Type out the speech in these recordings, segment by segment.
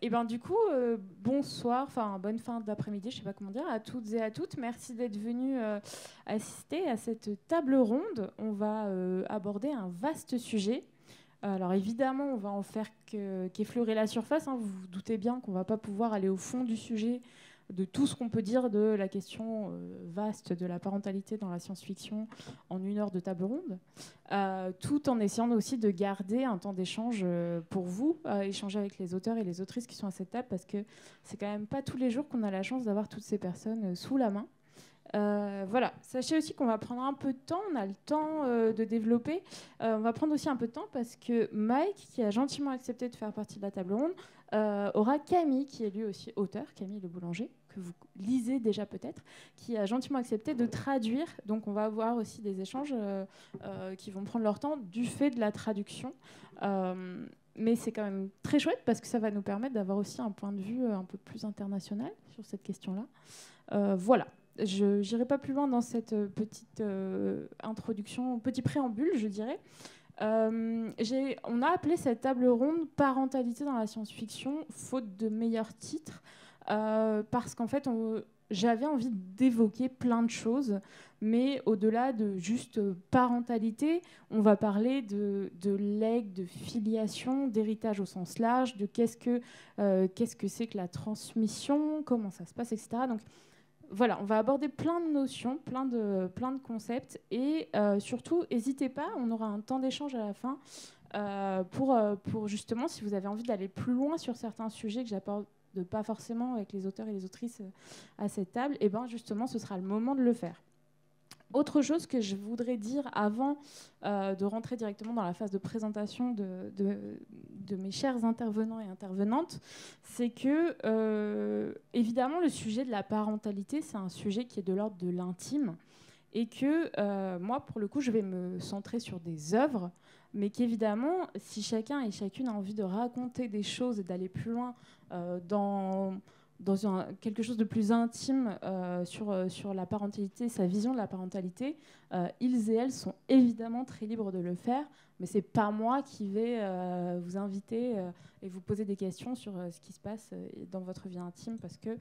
Et ben du coup, bonsoir, enfin bonne fin d'après-midi, je sais pas comment dire, à toutes et à toutes. Merci d'être venus assister à cette table ronde. On va aborder un vaste sujet. Alors évidemment, on va en faire qu'effleurer la surface. Hein. Vous vous doutez bien qu'on va pas pouvoir aller au fond du sujet de tout ce qu'on peut dire de la question vaste de la parentalité dans la science-fiction en 1 heure de table ronde, tout en essayant aussi de garder un temps d'échange pour vous, échanger avec les auteurs et les autrices qui sont à cette table, parce que c'est quand même pas tous les jours qu'on a la chance d'avoir toutes ces personnes sous la main. Voilà, sachez aussi qu'on va prendre un peu de temps, on a le temps de développer. On va prendre aussi un peu de temps parce que Mike, qui a gentiment accepté de faire partie de la table ronde, aura Camille, qui est lui aussi auteur, Camille Le Boulanger, que vous lisez déjà peut-être, qui a gentiment accepté de traduire. Donc on va avoir aussi des échanges qui vont prendre leur temps du fait de la traduction. Mais c'est quand même très chouette parce que ça va nous permettre d'avoir aussi un point de vue un peu plus international sur cette question-là. Voilà. Je n'irai pas plus loin dans cette petite introduction, petit préambule, je dirais. On a appelé cette table ronde parentalité dans la science-fiction, faute de meilleur titre, parce qu'en fait, j'avais envie d'évoquer plein de choses, mais au-delà de juste parentalité, on va parler de legs, de filiation, d'héritage au sens large, de qu'est-ce que c'est que la transmission, comment ça se passe, etc. Donc, voilà, on va aborder plein de notions, plein de concepts et surtout, n'hésitez pas, on aura un temps d'échange à la fin pour justement, si vous avez envie d'aller plus loin sur certains sujets que j'apporte pas forcément avec les auteurs et les autrices à cette table, et ben justement, ce sera le moment de le faire. Autre chose que je voudrais dire avant de rentrer directement dans la phase de présentation de mes chers intervenants et intervenantes, c'est que, évidemment, le sujet de la parentalité, c'est un sujet qui est de l'ordre de l'intime et que moi, pour le coup, je vais me centrer sur des œuvres, mais qu'évidemment, si chacun et chacune a envie de raconter des choses et d'aller plus loin dans quelque chose de plus intime sur la parentalité, sa vision de la parentalité, ils et elles sont évidemment très libres de le faire, mais c'est pas moi qui vais vous inviter et vous poser des questions sur ce qui se passe dans votre vie intime, parce que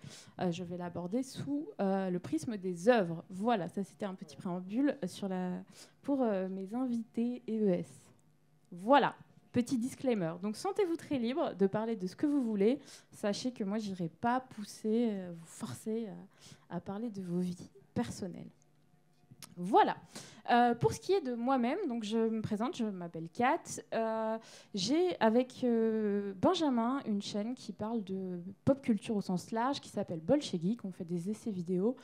je vais l'aborder sous le prisme des œuvres. Voilà, ça c'était un petit préambule pour mes invités EES. Voilà. Petit disclaimer. Donc, sentez-vous très libre de parler de ce que vous voulez. Sachez que moi, je n'irai pas pousser, vous forcer à parler de vos vies personnelles. Voilà. Pour ce qui est de moi-même, donc je me présente, je m'appelle Kat. J'ai avec Benjamin une chaîne qui parle de pop culture au sens large, qui s'appelle Bolche Geek. On fait des essais vidéo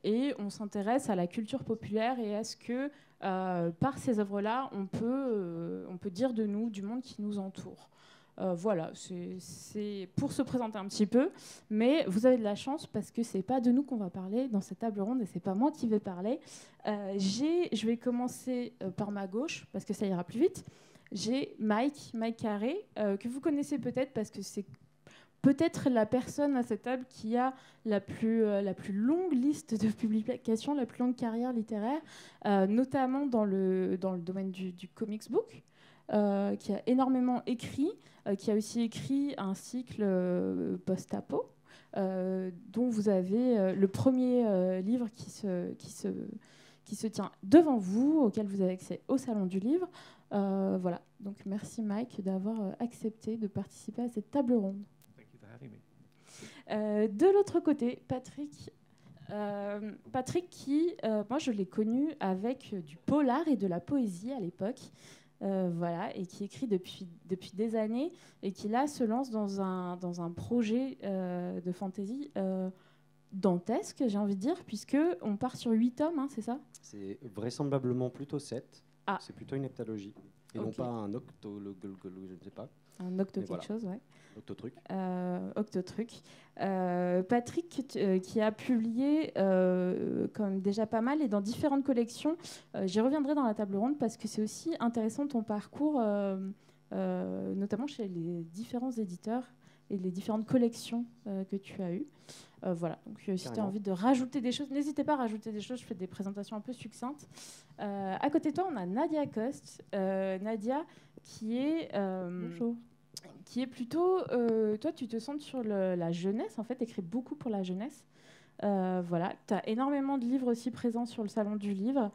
et on s'intéresse à la culture populaire et à ce que par ces œuvres-là, on peut dire de nous, du monde qui nous entoure. Voilà, c'est pour se présenter un petit peu, mais vous avez de la chance parce que c'est pas de nous qu'on va parler dans cette table ronde et c'est pas moi qui vais parler. Je vais commencer par ma gauche parce que ça ira plus vite. J'ai Mike Carré, que vous connaissez peut-être parce que c'est peut-être la personne à cette table qui a la plus longue liste de publications, la plus longue carrière littéraire, notamment dans le domaine du comics book, qui a énormément écrit, qui a aussi écrit un cycle post-apo, dont vous avez le premier livre qui se tient devant vous, auquel vous avez accès au Salon du Livre. Voilà, donc merci Mike d'avoir accepté de participer à cette table ronde. De l'autre côté, Patrick qui, moi je l'ai connu avec du polar et de la poésie à l'époque, voilà, et qui écrit depuis des années et qui là se lance dans un projet de fantasy dantesque, j'ai envie de dire, puisque on part sur 8 tomes, hein, c'est ça ? C'est vraisemblablement plutôt 7. Ah. C'est plutôt une heptalogie. Et non pas un je ne sais pas. Un octo quelque chose, ouais. Octotruc. Octotruc. Patrick, qui a publié quand même déjà pas mal et dans différentes collections. J'y reviendrai dans la table ronde parce que c'est aussi intéressant ton parcours, notamment chez les différents éditeurs et les différentes collections que tu as eues. Voilà, donc si tu as envie de rajouter des choses, n'hésitez pas à rajouter des choses, je fais des présentations un peu succinctes. À côté de toi, on a Nadia Coste. Nadia qui est... Bonjour. qui est plutôt... toi, tu te centres sur la jeunesse, en fait, tu écris beaucoup pour la jeunesse. Voilà, tu as énormément de livres aussi présents sur le Salon du Livre.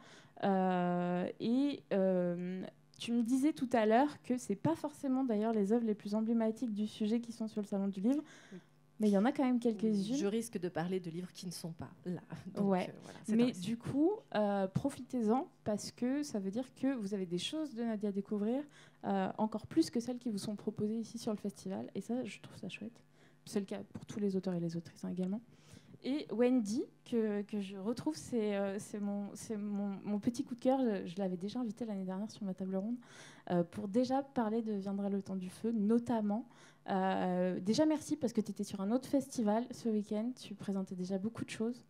Tu me disais tout à l'heure que c'est pas forcément d'ailleurs les œuvres les plus emblématiques du sujet qui sont sur le Salon du Livre, mais il y en a quand même quelques-unes. Je risque de parler de livres qui ne sont pas là. Donc, ouais. voilà, mais du coup, profitez-en parce que ça veut dire que vous avez des choses de Nadia à découvrir, encore plus que celles qui vous sont proposées ici sur le festival. Et ça, je trouve ça chouette. C'est le cas pour tous les auteurs et les autrices également. Et Wendy, que je retrouve, c'est mon petit coup de cœur. Je l'avais déjà invitée l'année dernière sur ma table ronde pour déjà parler de Viendra le temps du feu, notamment. Déjà, merci parce que tu étais sur un autre festival ce week-end. Tu présentais déjà beaucoup de choses.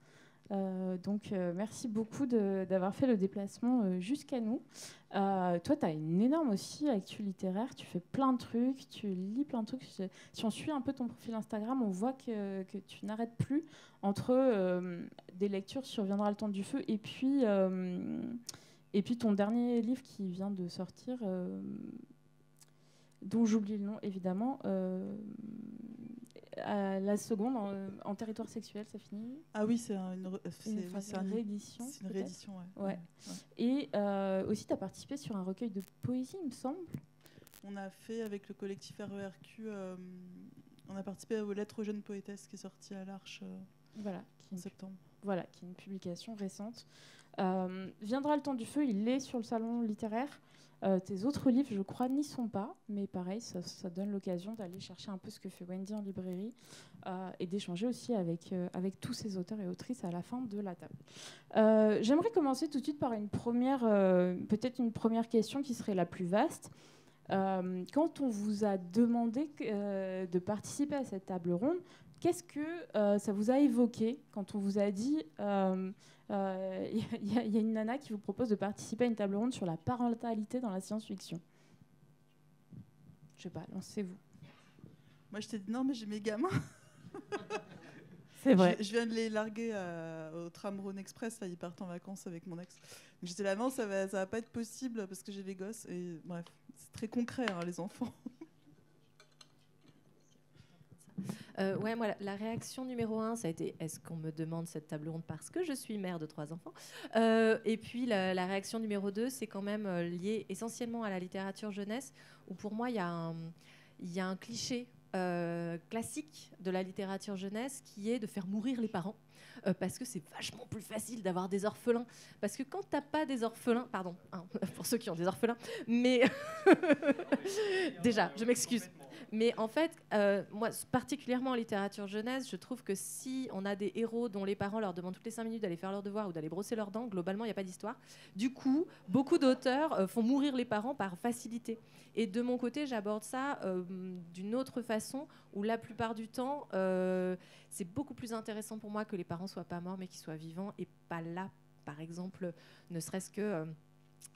Donc, merci beaucoup d'avoir fait le déplacement jusqu'à nous. Toi, tu as une énorme aussi actu littéraire. Tu fais plein de trucs, tu lis plein de trucs. Si on suit un peu ton profil Instagram, on voit que tu n'arrêtes plus entre des lectures sur Viendra le temps du feu et puis ton dernier livre qui vient de sortir, dont j'oublie le nom évidemment. À la seconde, en territoire sexuel, ça finit. Ah oui, c'est une réédition. C'est une réédition, ouais. Et aussi, tu as participé sur un recueil de poésie, il me semble. On a fait avec le collectif RERQ, on a participé aux Lettres aux jeunes poétesses qui est sorti à l'Arche en septembre. Voilà, qui est une publication récente. Viendra le temps du feu, il est sur le salon littéraire. Tes autres livres, je crois, n'y sont pas, mais pareil, ça donne l'occasion d'aller chercher un peu ce que fait Wendy en librairie et d'échanger aussi avec tous ces auteurs et autrices à la fin de la table. J'aimerais commencer tout de suite par peut-être une première question qui serait la plus vaste. Quand on vous a demandé de participer à cette table ronde, qu'est-ce que ça vous a évoqué quand on vous a dit y a une nana qui vous propose de participer à une table ronde sur la parentalité dans la science-fiction? Je sais pas, lancez-vous. Moi, je t'ai dit non, mais j'ai mes gamins. C'est vrai. Je viens de les larguer au tram Rhône Express. Là, ils partent en vacances avec mon ex. J'étais là, non, ça va pas être possible parce que j'ai les gosses. Et bref, c'est très concret, hein, les enfants. Ouais, moi, la réaction numéro 1, ça a été: est-ce qu'on me demande cette table ronde parce que je suis mère de 3 enfants? Et puis la réaction numéro 2, c'est quand même lié essentiellement à la littérature jeunesse, où pour moi, il y a un cliché classique de la littérature jeunesse qui est de faire mourir les parents. Parce que c'est vachement plus facile d'avoir des orphelins. Parce que quand t'as pas des orphelins, pardon, hein, pour ceux qui ont des orphelins, mais déjà, je m'excuse. Mais en fait, moi, particulièrement en littérature jeunesse, je trouve que si on a des héros dont les parents leur demandent toutes les 5 minutes d'aller faire leurs devoirs ou d'aller brosser leurs dents, globalement, il n'y a pas d'histoire. Du coup, beaucoup d'auteurs font mourir les parents par facilité. Et de mon côté, j'aborde ça d'une autre façon, où la plupart du temps, c'est beaucoup plus intéressant pour moi que les parents soient pas morts, mais qu'ils soient vivants, et pas là, par exemple, ne serait-ce que...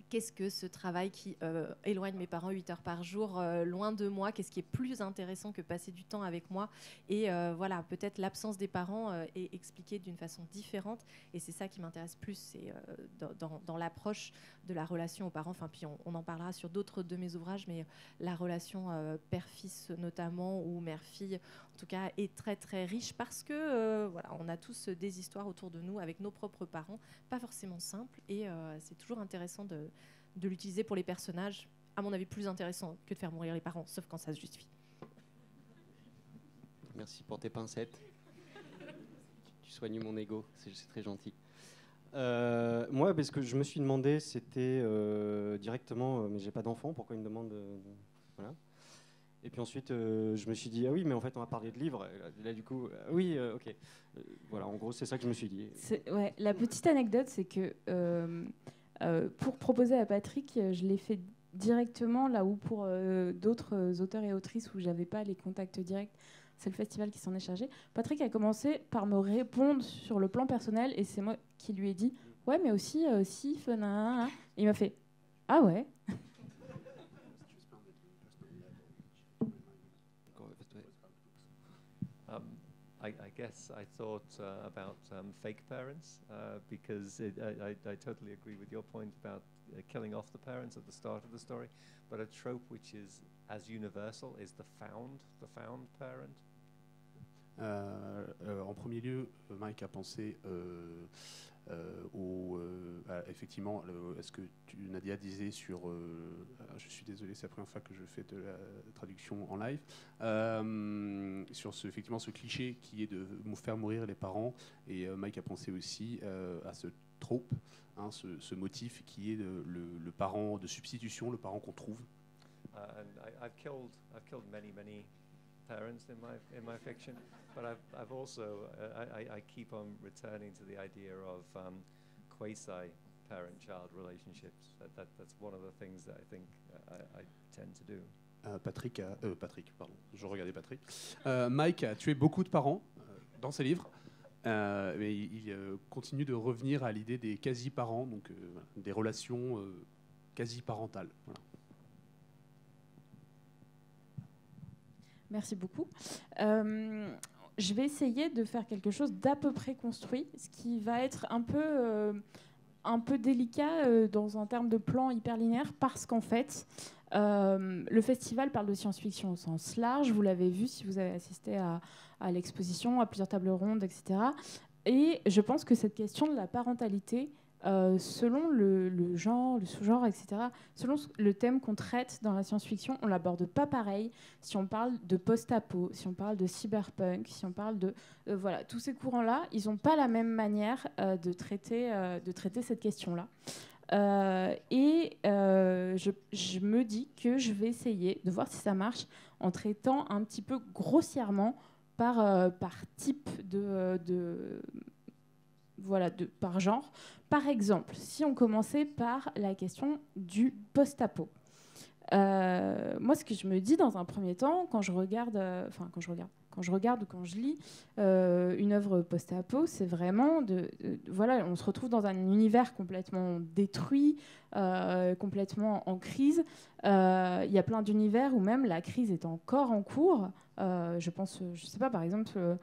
qu'est-ce que ce travail qui éloigne mes parents 8 heures par jour, loin de moi? Qu'est-ce qui est plus intéressant que passer du temps avec moi? Et voilà, peut-être l'absence des parents est expliquée d'une façon différente. Et c'est ça qui m'intéresse plus, c'est dans l'approche de la relation aux parents. Enfin, puis on en parlera sur d'autres de mes ouvrages, mais la relation père-fils notamment, ou mère-fille, en tout cas, est très très riche parce que voilà, on a tous des histoires autour de nous avec nos propres parents, pas forcément simples. Et c'est toujours intéressant de l'utiliser pour les personnages, à mon avis plus intéressant que de faire mourir les parents, sauf quand ça se justifie. Merci pour tes pincettes. Tu soignes mon ego, c'est très gentil. Moi, ce que je me suis demandé, c'était directement, mais j'ai pas d'enfant, pourquoi une demande voilà. Et puis ensuite, je me suis dit, ah oui, mais en fait, on va parler de livres. Là, du coup, oui, ok. Voilà, en gros, c'est ça que je me suis dit. Ouais, la petite anecdote, c'est que pour proposer à Patrick, je l'ai fait directement, là où pour d'autres auteurs et autrices où j'avais pas les contacts directs, c'est le festival qui s'en est chargé. Patrick a commencé par me répondre sur le plan personnel, et c'est moi qui lui ai dit, ouais, mais aussi Sif, et il m'a fait, ah ouais. I guess I thought about fake parents because I totally agree with your point about killing off the parents at the start of the story, but a trope which is as universal is the found parent? En premier lieu, Mike a pensé effectivement, ce que Nadia disait sur... je suis désolé, c'est la première fois que je fais de la traduction en live. Sur effectivement ce cliché qui est de faire mourir les parents. Et Mike a pensé aussi à ce trope, hein, ce motif qui est le parent de substitution, le parent qu'on trouve. And I've killed many parents in my fiction, but I've also I keep on returning to the idea of quasi parent-child relationships. That's one of the things that I think I tend to do. Patrick, pardon, je regardais Patrick. Mike a tué beaucoup de parents dans ses livres, mais il continue de revenir à l'idée des quasi-parents, donc des relations quasi-parentales. Voilà. Merci beaucoup. Je vais essayer de faire quelque chose d'à peu près construit, ce qui va être un peu délicat dans un terme de plan hyperlinéaire, parce qu'en fait, le festival parle de science-fiction au sens large. Vous l'avez vu si vous avez assisté à l'exposition, à plusieurs tables rondes, etc. Et je pense que cette question de la parentalité, selon le genre, le sous-genre, etc., selon le thème qu'on traite dans la science-fiction, on ne l'aborde pas pareil. Si on parle de post-apo, si on parle de cyberpunk, si on parle de... voilà, tous ces courants-là, ils n'ont pas la même manière de traiter cette question-là. Je me dis que je vais essayer de voir si ça marche en traitant un petit peu grossièrement par type par genre. Par exemple, si on commençait par la question du post-apo. Moi, ce que je me dis dans un premier temps, quand je regarde ou quand je lis une œuvre post-apo, c'est vraiment voilà, on se retrouve dans un univers complètement détruit, complètement en crise. Il y a plein d'univers où même la crise est encore en cours. Je pense, je sais pas, par exemple,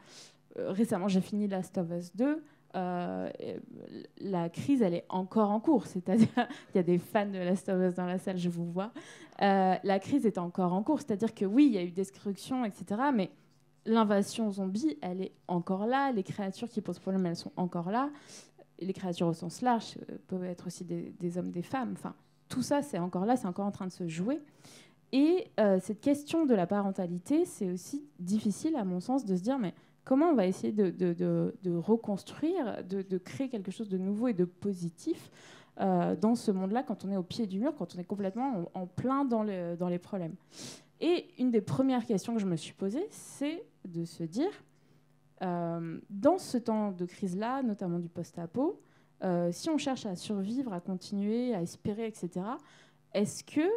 récemment j'ai fini Last of Us 2. La crise, elle est encore en cours. C'est-à-dire, il y a des fans de Last of Us dans la salle, je vous vois. La crise est encore en cours. C'est-à-dire que oui, il y a eu destruction, etc. Mais l'invasion zombie, elle est encore là. Les créatures qui posent problème, elles sont encore là. Et les créatures au sens large peuvent être aussi des hommes, des femmes. Enfin, tout ça, c'est encore là, c'est encore en train de se jouer. Et cette question de la parentalité, c'est aussi difficile, à mon sens, de se dire, mais comment on va essayer de reconstruire, de créer quelque chose de nouveau et de positif dans ce monde-là, quand on est au pied du mur, quand on est complètement en plein dans les problèmes. Et une des premières questions que je me suis posée, c'est de se dire, dans ce temps de crise-là, notamment du post-apo, si on cherche à survivre, à continuer, à espérer, etc., est-ce que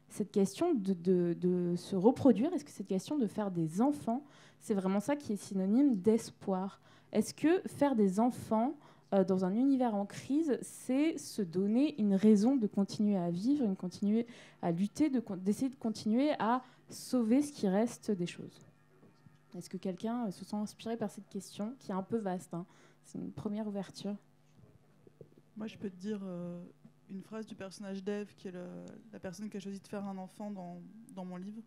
cette question de se reproduire, est-ce que cette question de faire des enfants, c'est vraiment ça qui est synonyme d'espoir? Est-ce que faire des enfants dans un univers en crise, c'est se donner une raison de continuer à vivre, de continuer à lutter, d'essayer de continuer à sauver ce qui reste des choses? Est-ce que quelqu'un se sent inspiré par cette question, qui est un peu vaste, hein? C'est une première ouverture. Moi, je peux te dire une phrase du personnage d'Ève, qui est la personne qui a choisi de faire un enfant dans mon livre.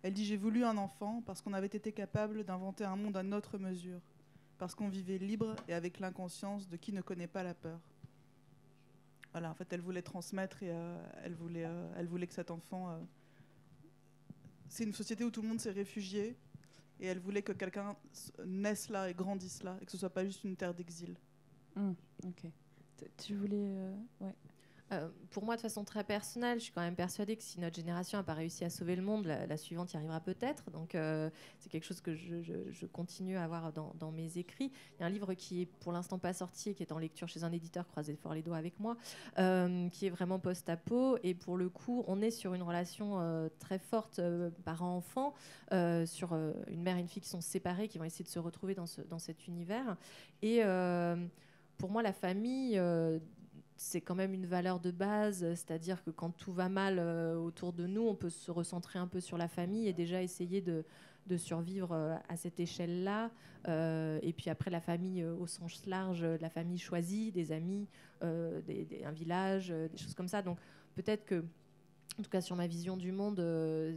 Elle dit « J'ai voulu un enfant parce qu'on avait été capable d'inventer un monde à notre mesure, parce qu'on vivait libre et avec l'inconscience de qui ne connaît pas la peur. » Voilà, en fait, elle voulait transmettre et elle voulait que cet enfant... c'est une société où tout le monde s'est réfugié et elle voulait que quelqu'un naisse là et grandisse là et que ce ne soit pas juste une terre d'exil. Ok. Tu voulais... ouais. Pour moi, de façon très personnelle, je suis quand même persuadée que si notre génération n'a pas réussi à sauver le monde, la suivante y arrivera peut-être. Donc, c'est quelque chose que je continue à avoir dans mes écrits. Il y a un livre qui est pour l'instant pas sorti et qui est en lecture chez un éditeur, croisez fort les doigts avec moi, qui est vraiment post-apo. Et pour le coup, on est sur une relation très forte parent-enfant, sur une mère et une fille qui sont séparées, qui vont essayer de se retrouver dans cet univers. Et pour moi, la famille... c'est quand même une valeur de base, c'est-à-dire que quand tout va mal autour de nous, on peut se recentrer un peu sur la famille et déjà essayer de survivre à cette échelle-là. Et puis après, la famille au sens large, la famille choisie, des amis, un village, des choses comme ça. Donc peut-être que en tout cas sur ma vision du monde,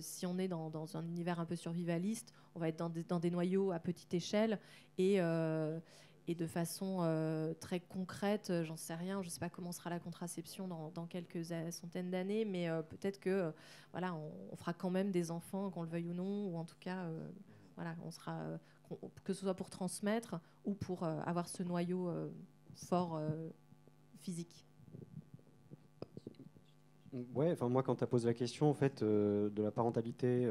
si on est dans un univers un peu survivaliste, on va être dans des noyaux à petite échelle et de façon très concrète, j'en sais rien, je ne sais pas comment sera la contraception dans quelques centaines d'années, mais peut-être que voilà, on fera quand même des enfants, qu'on le veuille ou non, ou en tout cas, voilà, on sera, que ce soit pour transmettre ou pour avoir ce noyau fort physique. Ouais, enfin moi quand tu as posé la question en fait de la parentalité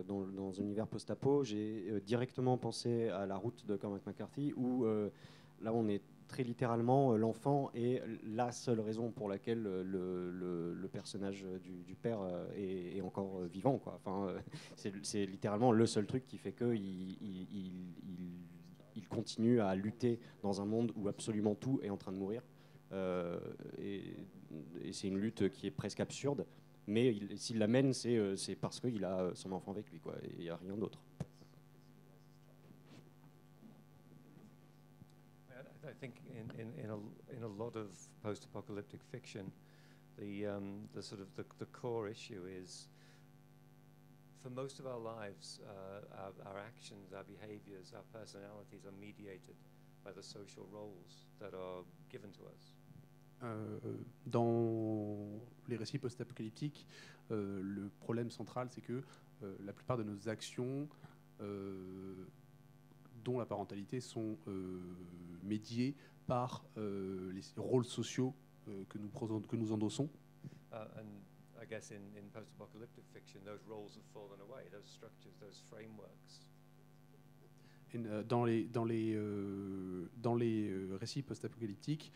dans un univers post-apo, j'ai directement pensé à La Route de Cormac McCarthy où là on est très littéralement l'enfant est la seule raison pour laquelle le personnage du père est encore vivant quoi. Enfin c'est littéralement le seul truc qui fait que il continue à lutter dans un monde où absolument tout est en train de mourir. Et c'est une lutte qui est presque absurde, mais s'il la mène, c'est parce qu'il a son enfant avec lui, quoi. Il n'y a rien d'autre. I think in a lot of post-apocalyptic fiction, the sort of the core issue is, for most of our lives, our actions, our behaviors, our personalities are mediated by the social roles that are given to us. Dans les récits post-apocalyptiques, le problème central, c'est que la plupart de nos actions, dont la parentalité, sont médiées par les rôles sociaux que nous endossons. And I guess in post-apocalyptic fiction, those roles have fallen away, those structures, those frameworks. Dans les récits post-apocalyptiques,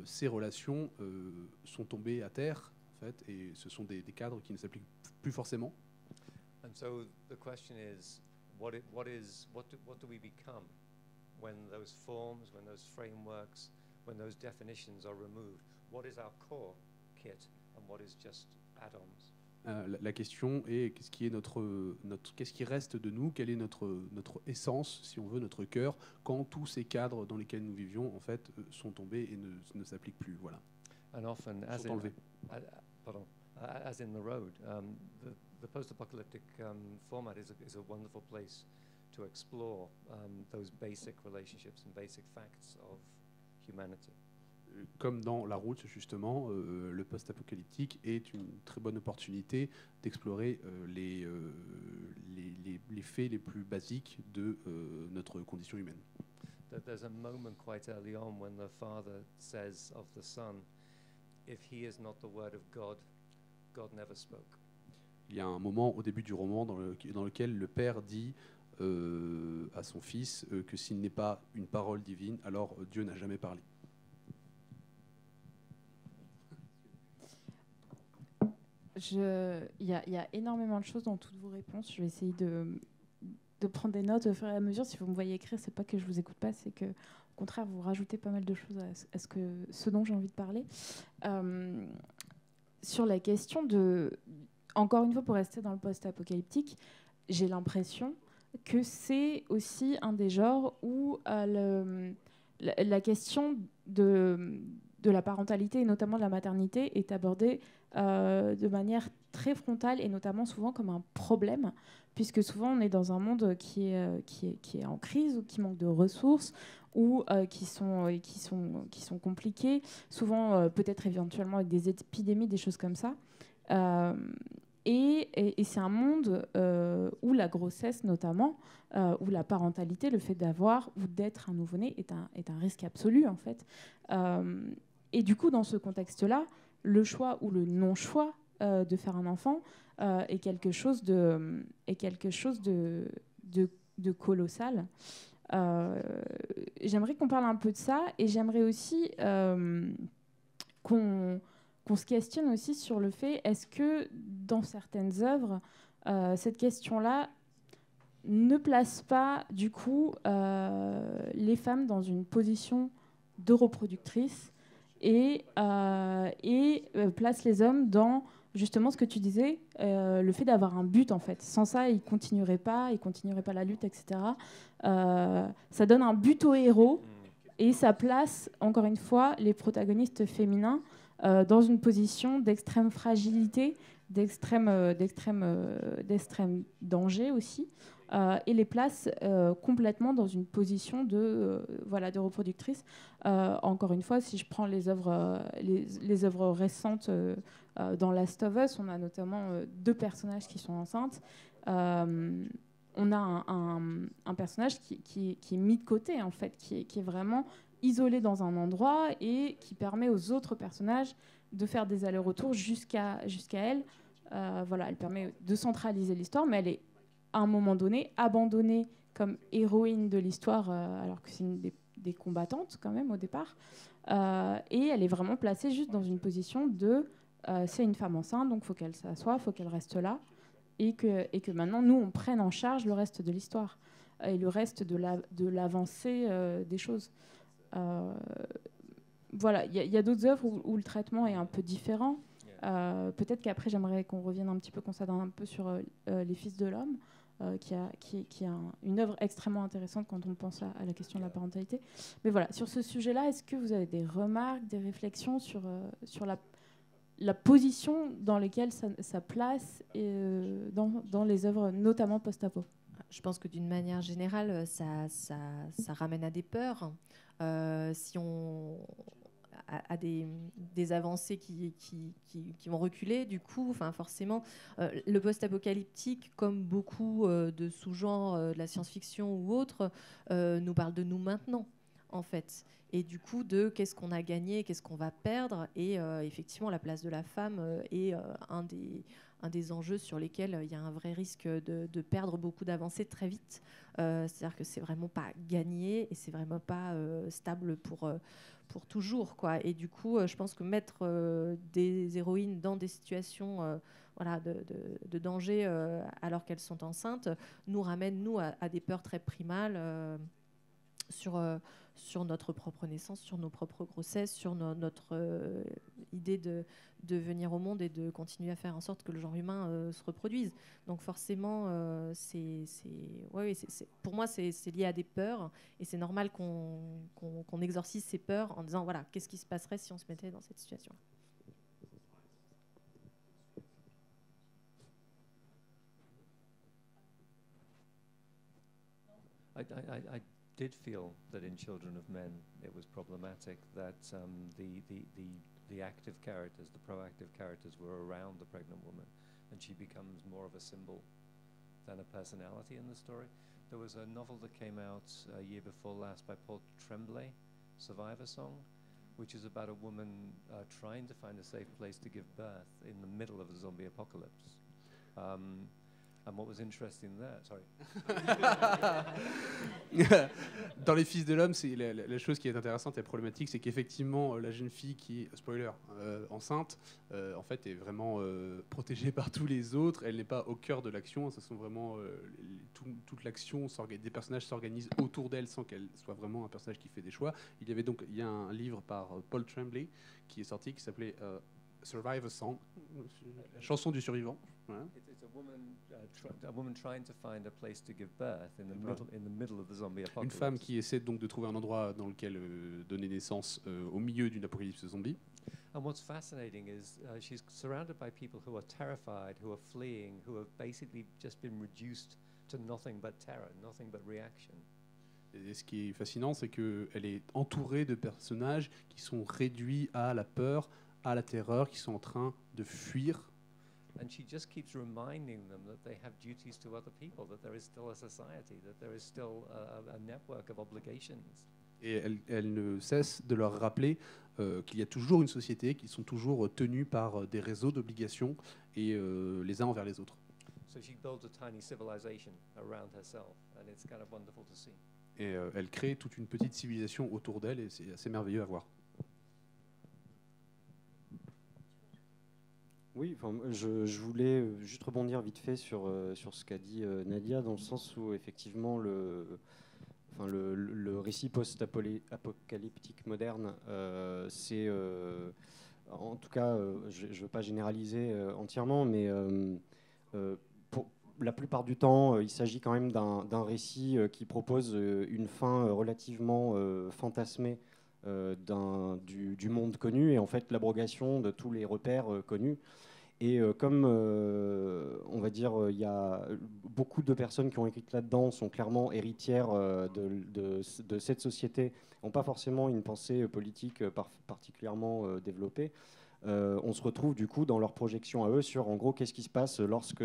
ces relations sont tombées à terre, en fait, et ce sont des cadres qui ne s'appliquent plus forcément. And so the question is, what do we become when those forms, when those frameworks, when those definitions are removed? What is our core kit and what is just add-ons? La question est qu'est-ce qui reste de nous, quelle est notre essence, si on veut, notre cœur, quand tous ces cadres dans lesquels nous vivions en fait sont tombés et ne s'appliquent plus. Voilà. And often, as sont enlevés. As in The Road, the post-apocalyptic format is a wonderful place to explore those basic relationships and basic facts of humanity. Comme dans La Route, justement, le post-apocalyptique est une très bonne opportunité d'explorer les faits les plus basiques de notre condition humaine. There's a moment quite early on when the father says of the son, if he is not the word of God, God never spoke. Il y a un moment au début du roman dans lequel le père dit à son fils que s'il n'est pas une parole divine, alors Dieu n'a jamais parlé. Il y a énormément de choses dans toutes vos réponses. Je vais essayer de prendre des notes au fur et à mesure. Si vous me voyez écrire, c'est pas que je vous écoute pas, c'est que au contraire vous rajoutez pas mal de choses à ce dont j'ai envie de parler. Sur la question encore une fois, pour rester dans le post-apocalyptique, j'ai l'impression que c'est aussi un des genres où la question de la parentalité et notamment de la maternité est abordée de manière très frontale et notamment souvent comme un problème, puisque souvent on est dans un monde qui est en crise ou qui manque de ressources ou qui sont compliqués, souvent peut-être éventuellement avec des épidémies, des choses comme ça. Et c'est un monde où la grossesse notamment, où la parentalité, le fait d'avoir ou d'être un nouveau-né est un risque absolu en fait. Et du coup, dans ce contexte-là, le choix ou le non-choix de faire un enfant est quelque chose de colossal. J'aimerais qu'on parle un peu de ça et j'aimerais aussi qu'on se questionne aussi sur le fait, est-ce que dans certaines œuvres, cette question-là ne place pas du coup les femmes dans une position de reproductrice et place les hommes dans justement ce que tu disais, le fait d'avoir un but en fait. Sans ça, ils continueraient pas la lutte, etc. Ça donne un but au héros et ça place encore une fois les protagonistes féminins dans une position d'extrême fragilité, d'extrême danger aussi, et les place complètement dans une position de reproductrice. Encore une fois, si je prends les œuvres récentes dans Last of Us, on a notamment 2 personnages qui sont enceintes. On a un personnage qui est mis de côté, en fait, qui est vraiment isolé dans un endroit et qui permet aux autres personnages de faire des allers-retours jusqu'à elle. Elle permet de centraliser l'histoire, mais elle est à un moment donné abandonnée comme héroïne de l'histoire, alors que c'est une des combattantes quand même au départ. Et elle est vraiment placée juste dans une position de c'est une femme enceinte, donc il faut qu'elle s'assoie, il faut qu'elle reste là, et que maintenant nous on prenne en charge le reste de l'histoire et le reste de l'avancée des choses. Voilà, il y a d'autres œuvres où le traitement est un peu différent. Peut-être qu'après j'aimerais qu'on revienne un petit peu, qu'on s'adonne un peu sur Les Fils de l'Homme, qui est une œuvre extrêmement intéressante quand on pense à la question de la parentalité. Mais voilà, sur ce sujet-là, est-ce que vous avez des remarques, des réflexions sur la position dans laquelle ça place dans les œuvres, notamment post-apo? Je pense que d'une manière générale, ça ramène à des peurs. Si on a des avancées qui vont reculer, du coup, forcément, le post-apocalyptique, comme beaucoup de sous-genres de la science-fiction ou autres, nous parle de nous maintenant, en fait. Et du coup, de qu'est-ce qu'on a gagné, qu'est-ce qu'on va perdre. Et effectivement, la place de la femme est un des enjeux sur lesquels il y a un vrai risque de perdre beaucoup d'avancées très vite. C'est-à-dire que c'est vraiment pas gagné et c'est vraiment pas stable pour toujours, quoi. Et du coup, je pense que mettre des héroïnes dans des situations de danger alors qu'elles sont enceintes nous ramène, nous, à des peurs très primales sur notre propre naissance, sur nos propres grossesses, sur notre idée de venir au monde et de continuer à faire en sorte que le genre humain se reproduise. Donc forcément, pour moi, c'est lié à des peurs, et c'est normal qu'on exorcise ces peurs en disant, voilà, qu'est-ce qui se passerait si on se mettait dans cette situation-là. I did feel that in Children of Men it was problematic that the active characters, the proactive characters, were around the pregnant woman, and she becomes more of a symbol than a personality in the story. There was a novel that came out a year before last by Paul Tremblay, Survivor Song, which is about a woman trying to find a safe place to give birth in the middle of the zombie apocalypse. And what was interesting there, sorry. Dans Les Fils de l'Homme, c'est la chose qui est intéressante et problématique, c'est qu'effectivement, la jeune fille qui est, spoiler, enceinte, en fait, est vraiment protégée par tous les autres. Elle n'est pas au cœur de l'action. Ce sont vraiment toute l'action, des personnages s'organisent autour d'elle sans qu'elle soit vraiment un personnage qui fait des choix. Il y a un livre par Paul Tremblay qui est sorti qui s'appelait Survivor Song, la chanson du survivant. Voilà. It's a woman trying to find a place to give birth in the middle of the zombie apocalypse. Une femme qui essaie donc de trouver un endroit dans lequel donner naissance au milieu d'une apocalypse zombie. And what's fascinating is she's surrounded by people who are terrified, who are fleeing, who have basically just been reduced to nothing but terror, nothing but reaction. Et ce qui est fascinant, c'est qu'elle est entourée de personnages qui sont réduits à la peur, à la terreur, qui sont en train de fuir. And she just keeps reminding them that they have duties to other people, that there is still a society, that there is still a network of obligations. Et elle ne cesse de leur rappeler qu'il y a toujours une société, qu'ils sont toujours tenus par des réseaux d'obligations et les uns envers les autres. So she builds a tiny civilization around herself, and it's kind of wonderful to see. Et elle crée toute une petite civilisation autour d'elle, et c'est assez merveilleux à voir. Oui, je voulais juste rebondir vite fait sur ce qu'a dit Nadia, dans le sens où effectivement le récit post-apocalyptique moderne, c'est, en tout cas, je ne veux pas généraliser entièrement, mais pour la plupart du temps, il s'agit quand même d'un récit qui propose une fin relativement fantasmée du monde connu et en fait l'abrogation de tous les repères connus. Et comme, on va dire, il y a beaucoup de personnes qui ont écrit là-dedans sont clairement héritières de cette société, n'ont pas forcément une pensée politique particulièrement développée, on se retrouve du coup dans leur projection à eux sur, en gros, qu'est-ce qui se passe lorsque,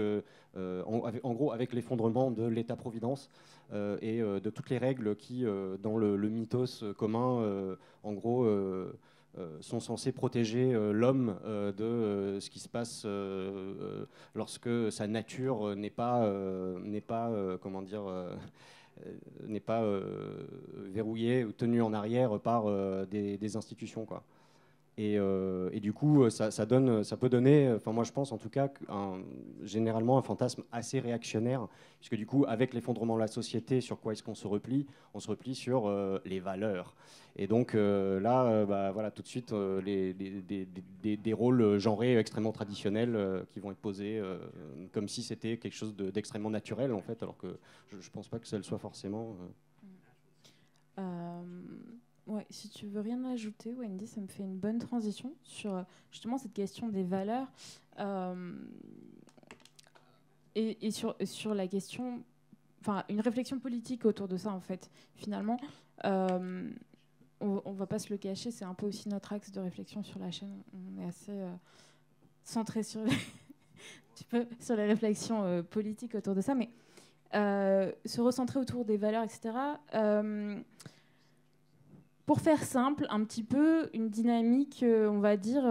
en gros, avec l'effondrement de l'État-providence et de toutes les règles qui, dans le mythos commun, en gros, sont censés protéger l'homme de ce qui se passe lorsque sa nature n'est pas comment dire, n'est pas verrouillée ou tenue en arrière par des institutions, quoi. Et du coup, ça peut donner, enfin moi je pense en tout cas, généralement un fantasme assez réactionnaire, puisque du coup, avec l'effondrement de la société, sur quoi est-ce qu'on se replie? On se replie sur les valeurs. Et donc là, bah, voilà, tout de suite, des rôles genrés extrêmement traditionnels qui vont être posés comme si c'était quelque chose d'extrêmement naturel, en fait, alors que je ne pense pas que ça le soit forcément. Ouais, si tu veux rien ajouter, Wendy, ça me fait une bonne transition sur justement cette question des valeurs et sur la question, enfin une réflexion politique autour de ça en fait. Finalement, on va pas se le cacher, c'est un peu aussi notre axe de réflexion sur la chaîne. On est assez centré sur sur les réflexions politiques autour de ça, mais se recentrer autour des valeurs, etc. Pour faire simple, un petit peu une dynamique, on va dire,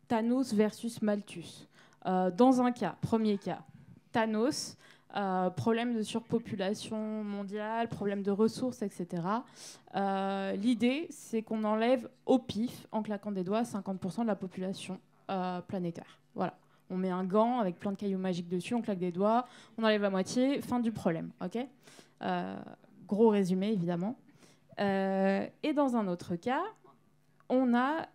Thanos versus Malthus. Dans un cas, premier cas, Thanos, problème de surpopulation mondiale, problème de ressources, etc. L'idée, c'est qu'on enlève au pif, en claquant des doigts, 50% de la population planétaire. Voilà. On met un gant avec plein de cailloux magiques dessus, on claque des doigts, on enlève la moitié, fin du problème. Okay, gros résumé, évidemment. Et dans un autre cas, on a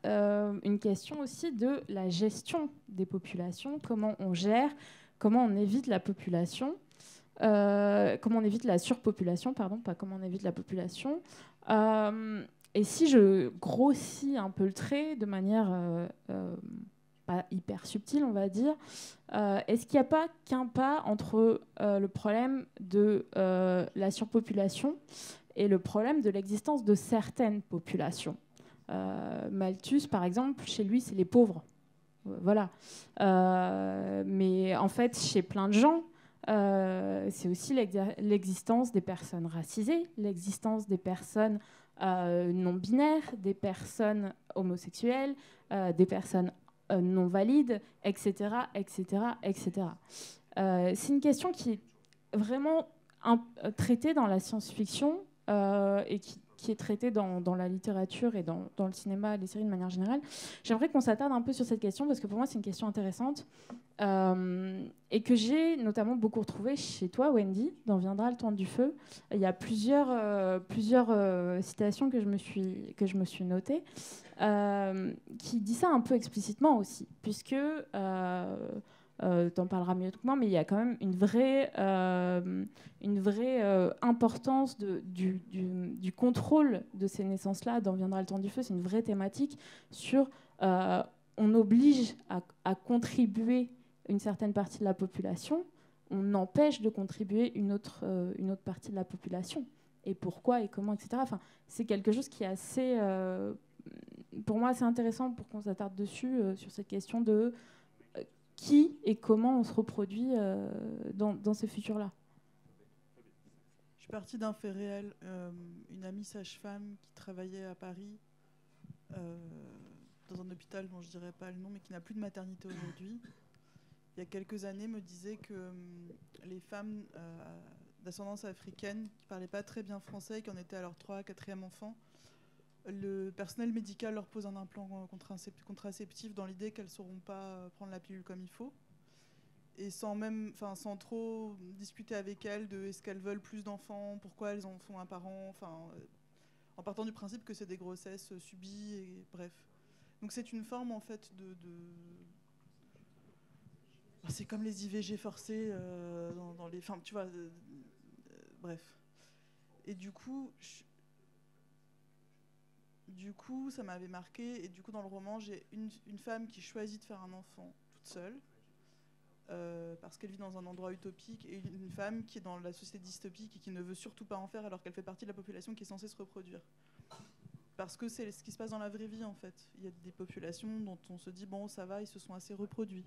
une question aussi de la gestion des populations, comment on gère, comment on évite la population, comment on évite la surpopulation, pardon, pas comment on évite la population. Et si je grossis un peu le trait de manière pas hyper subtile, on va dire, est-ce qu'il n'y a pas qu'un pas entre le problème de la surpopulation et le problème de l'existence de certaines populations? Malthus, par exemple, chez lui, c'est les pauvres. Voilà. Mais en fait, chez plein de gens, c'est aussi l'existence des personnes racisées, l'existence des personnes non-binaires, des personnes homosexuelles, des personnes non valides, etc., etc., etc. C'est une question qui est vraiment traitée dans la science-fiction et qui est traitée dans la littérature et dans le cinéma et les séries de manière générale. J'aimerais qu'on s'attarde un peu sur cette question parce que pour moi c'est une question intéressante et que j'ai notamment beaucoup retrouvée chez toi, Wendy, dans Viendra le temps du feu. Il y a plusieurs citations que je me suis notées qui dit ça un peu explicitement aussi, puisque t'en parleras mieux que moi, mais il y a quand même une vraie importance du contrôle de ces naissances-là. Dans Viendra le temps du feu, c'est une vraie thématique sur on oblige à contribuer une certaine partie de la population, on empêche de contribuer une autre partie de la population. Et pourquoi et comment, etc. Enfin, c'est quelque chose qui est assez, pour moi, assez intéressant pour qu'on s'attarde dessus, sur cette question de qui et comment on se reproduit dans ce futur-là. Je suis partie d'un fait réel. Une amie sage-femme qui travaillait à Paris, dans un hôpital dont je ne dirais pas le nom, mais qui n'a plus de maternité aujourd'hui, il y a quelques années, me disait que les femmes d'ascendance africaine qui ne parlaient pas très bien français, qui en étaient à leur 3e, 4e enfant, le personnel médical leur pose un implant contraceptif dans l'idée qu'elles ne sauront pas prendre la pilule comme il faut. Et sans trop discuter avec elles de est-ce qu'elles veulent plus d'enfants, pourquoi elles en font un par an, en partant du principe que c'est des grossesses subies, et bref. Donc c'est une forme en fait c'est comme les IVG forcées dans les... Enfin, tu vois, bref. Et du coup, Du coup, ça m'avait marqué. Et du coup, dans le roman, j'ai une femme qui choisit de faire un enfant toute seule, parce qu'elle vit dans un endroit utopique, et une femme qui est dans la société dystopique et qui ne veut surtout pas en faire alors qu'elle fait partie de la population qui est censée se reproduire. Parce que c'est ce qui se passe dans la vraie vie, en fait. Il y a des populations dont on se dit, bon, ça va, ils se sont assez reproduits.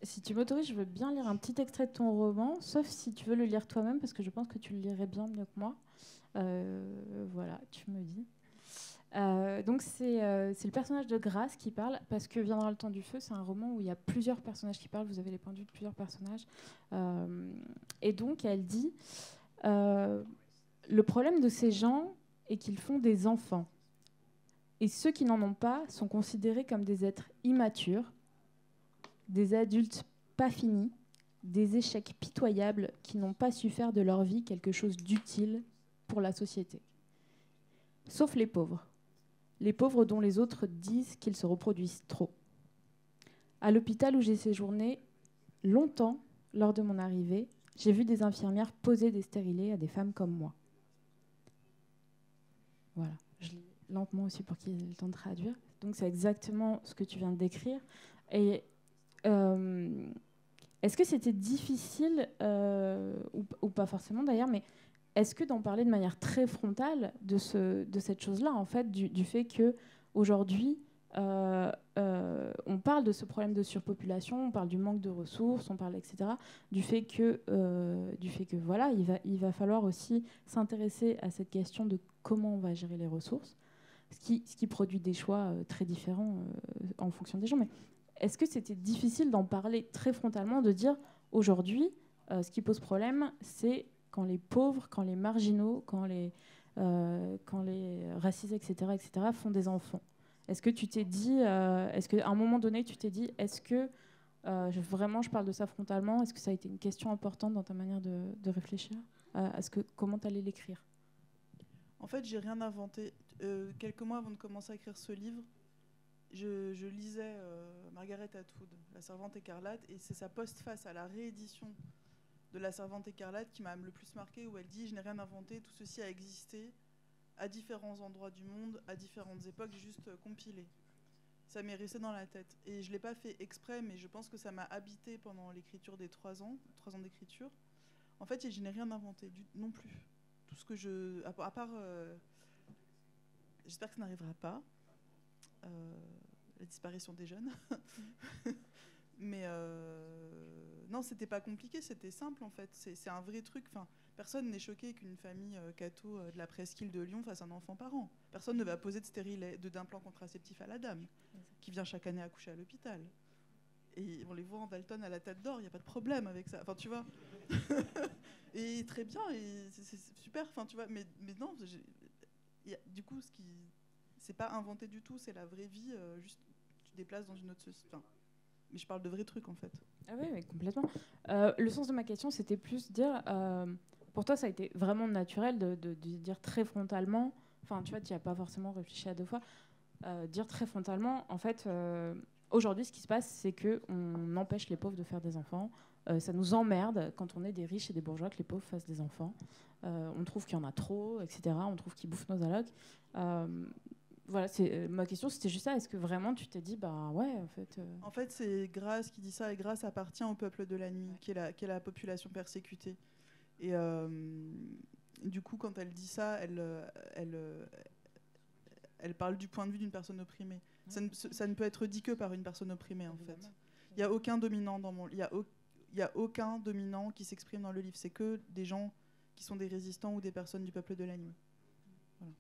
Si tu m'autorises, je veux bien lire un petit extrait de ton roman, sauf si tu veux le lire toi-même, parce que je pense que tu le lirais bien mieux que moi. Voilà, tu me dis. Donc c'est le personnage de Grace qui parle, parce que Viendra le temps du feu, c'est un roman où il y a plusieurs personnages qui parlent, vous avez les points de vue de plusieurs personnages. Et donc elle dit, le problème de ces gens est qu'ils font des enfants. Et ceux qui n'en ont pas sont considérés comme des êtres immatures, des adultes pas finis, des échecs pitoyables qui n'ont pas su faire de leur vie quelque chose d'utile pour la société. Sauf les pauvres. Les pauvres dont les autres disent qu'ils se reproduisent trop. À l'hôpital où j'ai séjourné longtemps lors de mon arrivée, j'ai vu des infirmières poser des stérilés à des femmes comme moi. Voilà, je lis lentement aussi pour qu'il ait le temps de traduire. Donc c'est exactement ce que tu viens de décrire. Et est-ce que c'était difficile, ou pas forcément d'ailleurs, mais est-ce que d'en parler de manière très frontale de cette chose-là, en fait, du fait qu'aujourd'hui, on parle de ce problème de surpopulation, on parle du manque de ressources, on parle, etc., du fait que voilà, il va falloir aussi s'intéresser à cette question de comment on va gérer les ressources, ce qui produit des choix très différents en fonction des gens. Mais est-ce que c'était difficile d'en parler très frontalement, de dire aujourd'hui, ce qui pose problème, c'est quand les pauvres, quand les marginaux, quand les racisés, etc., font des enfants? Est-ce que tu t'es dit, est-ce qu'à un moment donné, tu t'es dit, est-ce que vraiment je parle de ça frontalement? Est-ce que ça a été une question importante dans ta manière de réfléchir? Comment tu allais l'écrire? En fait, j'ai rien inventé. Quelques mois avant de commencer à écrire ce livre, je lisais Margaret Atwood, La Servante écarlate, et c'est sa postface à la réédition de La Servante écarlate qui m'a le plus marqué, où elle dit « Je n'ai rien inventé, tout ceci a existé à différents endroits du monde, à différentes époques, j'ai juste compilé. » Ça m'est resté dans la tête. Et je ne l'ai pas fait exprès, mais je pense que ça m'a habité pendant l'écriture des 3 ans d'écriture. En fait, je n'ai rien inventé non plus. Tout ce que je... À part... j'espère que ça n'arrivera pas. La disparition des jeunes. Mais non, c'était pas compliqué, c'était simple en fait. C'est un vrai truc. Enfin, personne n'est choqué qu'une famille catho de la presqu'île de Lyon fasse un enfant par an. Personne ne va poser d'implants contraceptifs à la dame qui vient chaque année accoucher à l'hôpital. Et on les voit en Dalton à la tête d'or, il n'y a pas de problème avec ça. Enfin, tu vois. Et très bien, et c'est super. Enfin, tu vois. Mais non, du coup, c'est pas inventé du tout, c'est la vraie vie. Juste, tu te déplaces dans une autre société. Enfin, mais je parle de vrais trucs en fait. Ah oui, complètement. Le sens de ma question, c'était plus dire, pour toi, ça a été vraiment naturel de dire très frontalement, enfin, tu vois, tu n'y as pas forcément réfléchi à 2 fois, dire très frontalement, en fait, aujourd'hui, ce qui se passe, c'est qu'on empêche les pauvres de faire des enfants. Ça nous emmerde quand on est des riches et des bourgeois que les pauvres fassent des enfants. On trouve qu'il y en a trop, etc. On trouve qu'ils bouffent nos allocs. Voilà, ma question, c'était juste ça. Est-ce que vraiment tu t'es dit, bah ouais, en fait... En fait, c'est Grace qui dit ça, et Grace appartient au peuple de la nuit, qui est la population persécutée. Et du coup, quand elle dit ça, elle parle du point de vue d'une personne opprimée. Ça ne peut être dit que par une personne opprimée, en fait. Il n'y a aucun dominant il y a aucun dominant qui s'exprime dans le livre. C'est que des gens qui sont des résistants ou des personnes du peuple de la nuit. Voilà.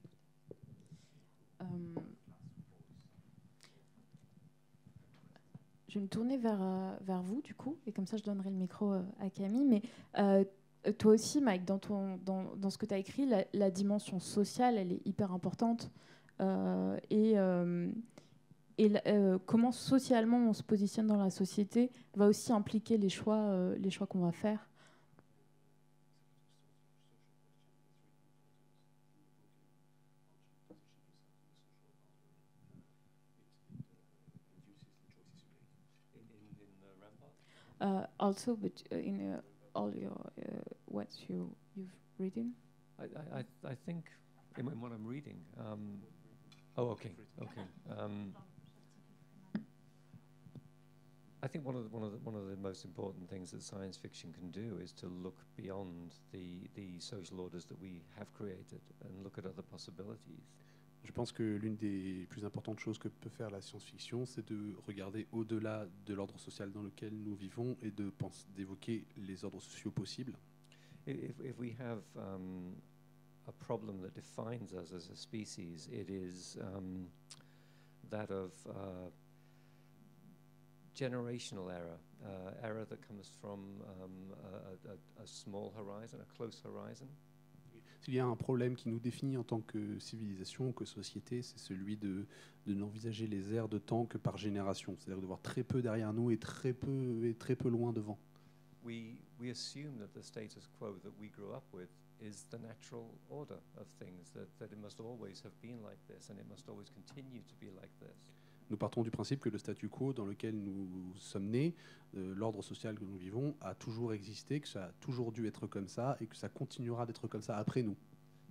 Je vais me tourner vers vous, du coup, et comme ça, je donnerai le micro à Camille. Mais toi aussi, Mike, dans ce que tu as écrit, la dimension sociale, elle est hyper importante. Comment socialement on se positionne dans la société va aussi impliquer les choix qu'on va faire. Also, but in all your what you've written. I think in what I'm reading. Oh, okay. I think one of the most important things that science fiction can do is to look beyond the social orders that we have created and look at other possibilities. Je pense que l'une des plus importantes choses que peut faire la science-fiction, c'est de regarder au-delà de l'ordre social dans lequel nous vivons et d'évoquer les ordres sociaux possibles. If we have a problem that defines us as a species, it is that of generational error, error that comes from a small horizon, a close horizon. S'il y a un problème qui nous définit en tant que civilisation, que société, c'est celui de n'envisager les aires de temps que par génération, c'est-à-dire de voir très peu derrière nous et très peu loin devant. We assume that the status quo that we grew up with is the natural order of things, that it must always have been like this and it must always continue to be like this. Nous partons du principe que le statu quo dans lequel nous sommes nés, l'ordre social que nous vivons, a toujours existé, que ça a toujours dû être comme ça et que ça continuera d'être comme ça après nous.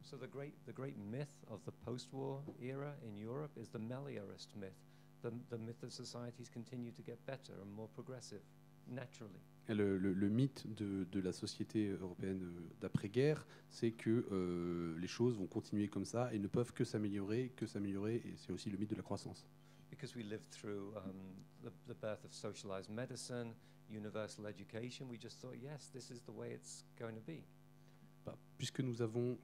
So the great myth of the post-war era in Europe is the Meliorist myth, the myth that societies continue to get better and more progressive, naturally. Et le mythe de la société européenne d'après-guerre, c'est que les choses vont continuer comme ça et ne peuvent que s'améliorer, et c'est aussi le mythe de la croissance. Because we lived through the birth of socialized medicine, universal education, we just thought, yes, this is the way it's going to be. Puisque nous avons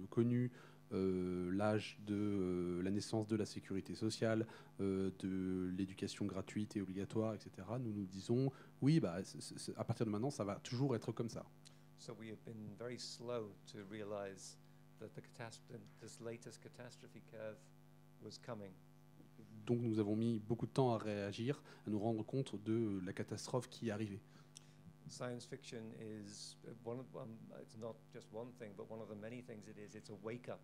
connu l'âge de la naissance de la sécurité sociale, de l'éducation gratuite et obligatoire, etc., nous nous disons, oui, à partir de maintenant, ça va toujours être comme ça. So we have been very slow to realize that this latest catastrophe curve was coming. Donc nous avons mis beaucoup de temps à réagir, à nous rendre compte de la catastrophe qui arrivait. Science fiction is it's not just one thing, but one of the many things it is. It's a wake-up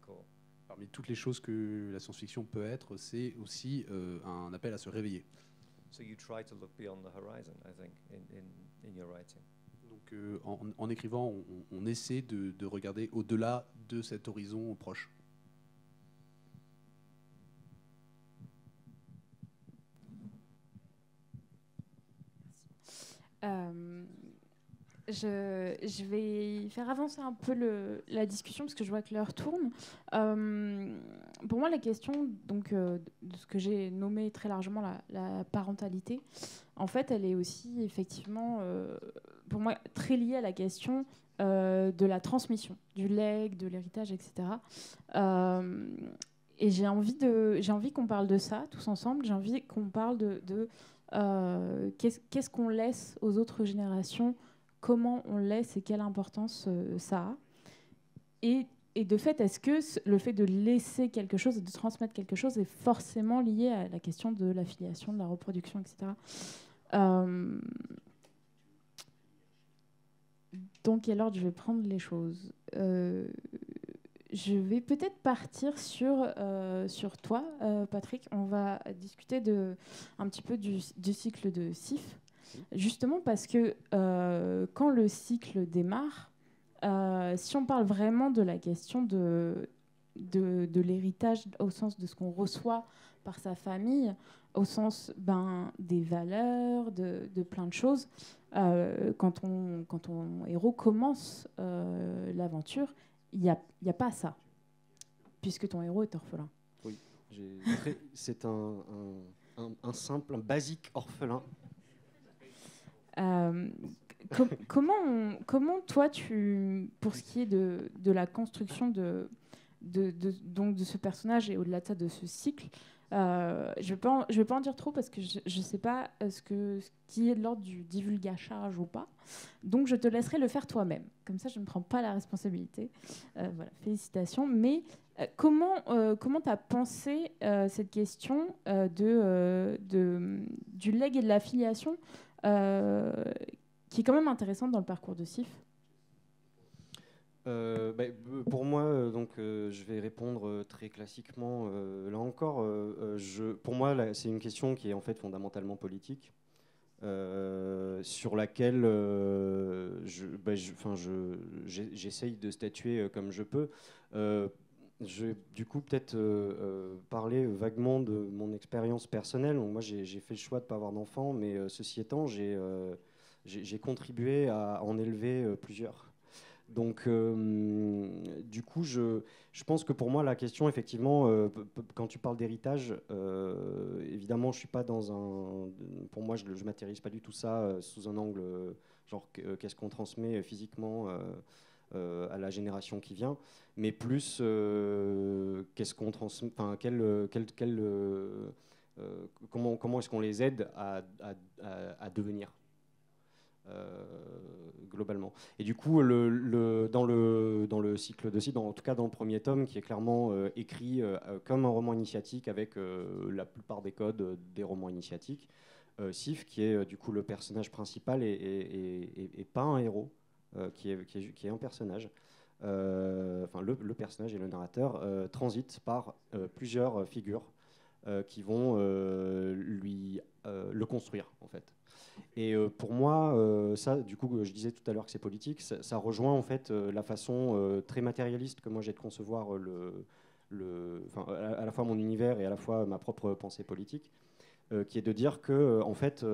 call. Parmi toutes les choses que la science-fiction peut être, c'est aussi un appel à se réveiller. So you try to look beyond the horizon, I think, in your writing. Donc en écrivant, on essaie de regarder au-delà de cet horizon proche. Je vais faire avancer un peu la discussion parce que je vois que l'heure tourne. Pour moi, la question de ce que j'ai nommé très largement la parentalité, en fait, elle est aussi effectivement, pour moi, très liée à la question de la transmission, du legs, de l'héritage, etc. Et j'ai envie qu'on parle de ça tous ensemble. J'ai envie qu'on parle de qu'est-ce qu'on laisse aux autres générations, comment on laisse et quelle importance ça a. Et de fait, est-ce que le fait de laisser quelque chose et de transmettre quelque chose est forcément lié à la question de la filiation, de la reproduction, etc. Dans quel ordre je vais prendre les choses? Je vais peut-être partir sur toi, Patrick. On va discuter un petit peu du cycle de SIF. Justement parce que quand le cycle démarre, si on parle vraiment de la question de l'héritage au sens de ce qu'on reçoit par sa famille, au sens des valeurs, de plein de choses, quand ton héros commence l'aventure, il n'y a pas ça, puisque ton héros est orphelin. Oui, c'est un simple, un basique orphelin. Comment toi, pour ce qui est de la construction de ce personnage et au-delà de ça, de ce cycle, je vais pas en dire trop parce que je ne sais pas ce qui est de l'ordre du divulgachage ou pas. Donc, je te laisserai le faire toi-même. Comme ça, je ne prends pas la responsabilité. Voilà, félicitations. Mais comment tu as pensé cette question du legs et de la filiation qui est quand même intéressante dans le parcours de SIF? Pour moi, je vais répondre très classiquement. Là encore, pour moi, c'est une question qui est en fait fondamentalement politique. sur laquelle j'essaye de statuer comme je peux. Je vais du coup peut-être parler vaguement de mon expérience personnelle. Donc, moi, j'ai fait le choix de ne pas avoir d'enfant, mais ceci étant, j'ai contribué à en élever plusieurs. Donc, du coup, je pense que pour moi, la question, effectivement, quand tu parles d'héritage, évidemment, je suis pas dans un. Pour moi, je ne matérialise pas du tout ça sous un angle genre qu'est-ce qu'on transmet physiquement à la génération qui vient, mais plus qu'est-ce qu'on transmet. Enfin, comment est-ce qu'on les aide à devenir. Globalement. Et du coup, dans le cycle de Sid, en tout cas dans le premier tome, qui est clairement écrit comme un roman initiatique avec la plupart des codes des romans initiatiques, Sif, qui est du coup le personnage principal, et pas un héros, qui est un personnage. Enfin, le personnage et le narrateur transitent par plusieurs figures qui vont le construire, en fait. Et pour moi, ça, du coup, je disais tout à l'heure que c'est politique, ça rejoint en fait la façon très matérialiste que moi j'ai de concevoir à la fois mon univers et à la fois ma propre pensée politique, qui est de dire que en fait,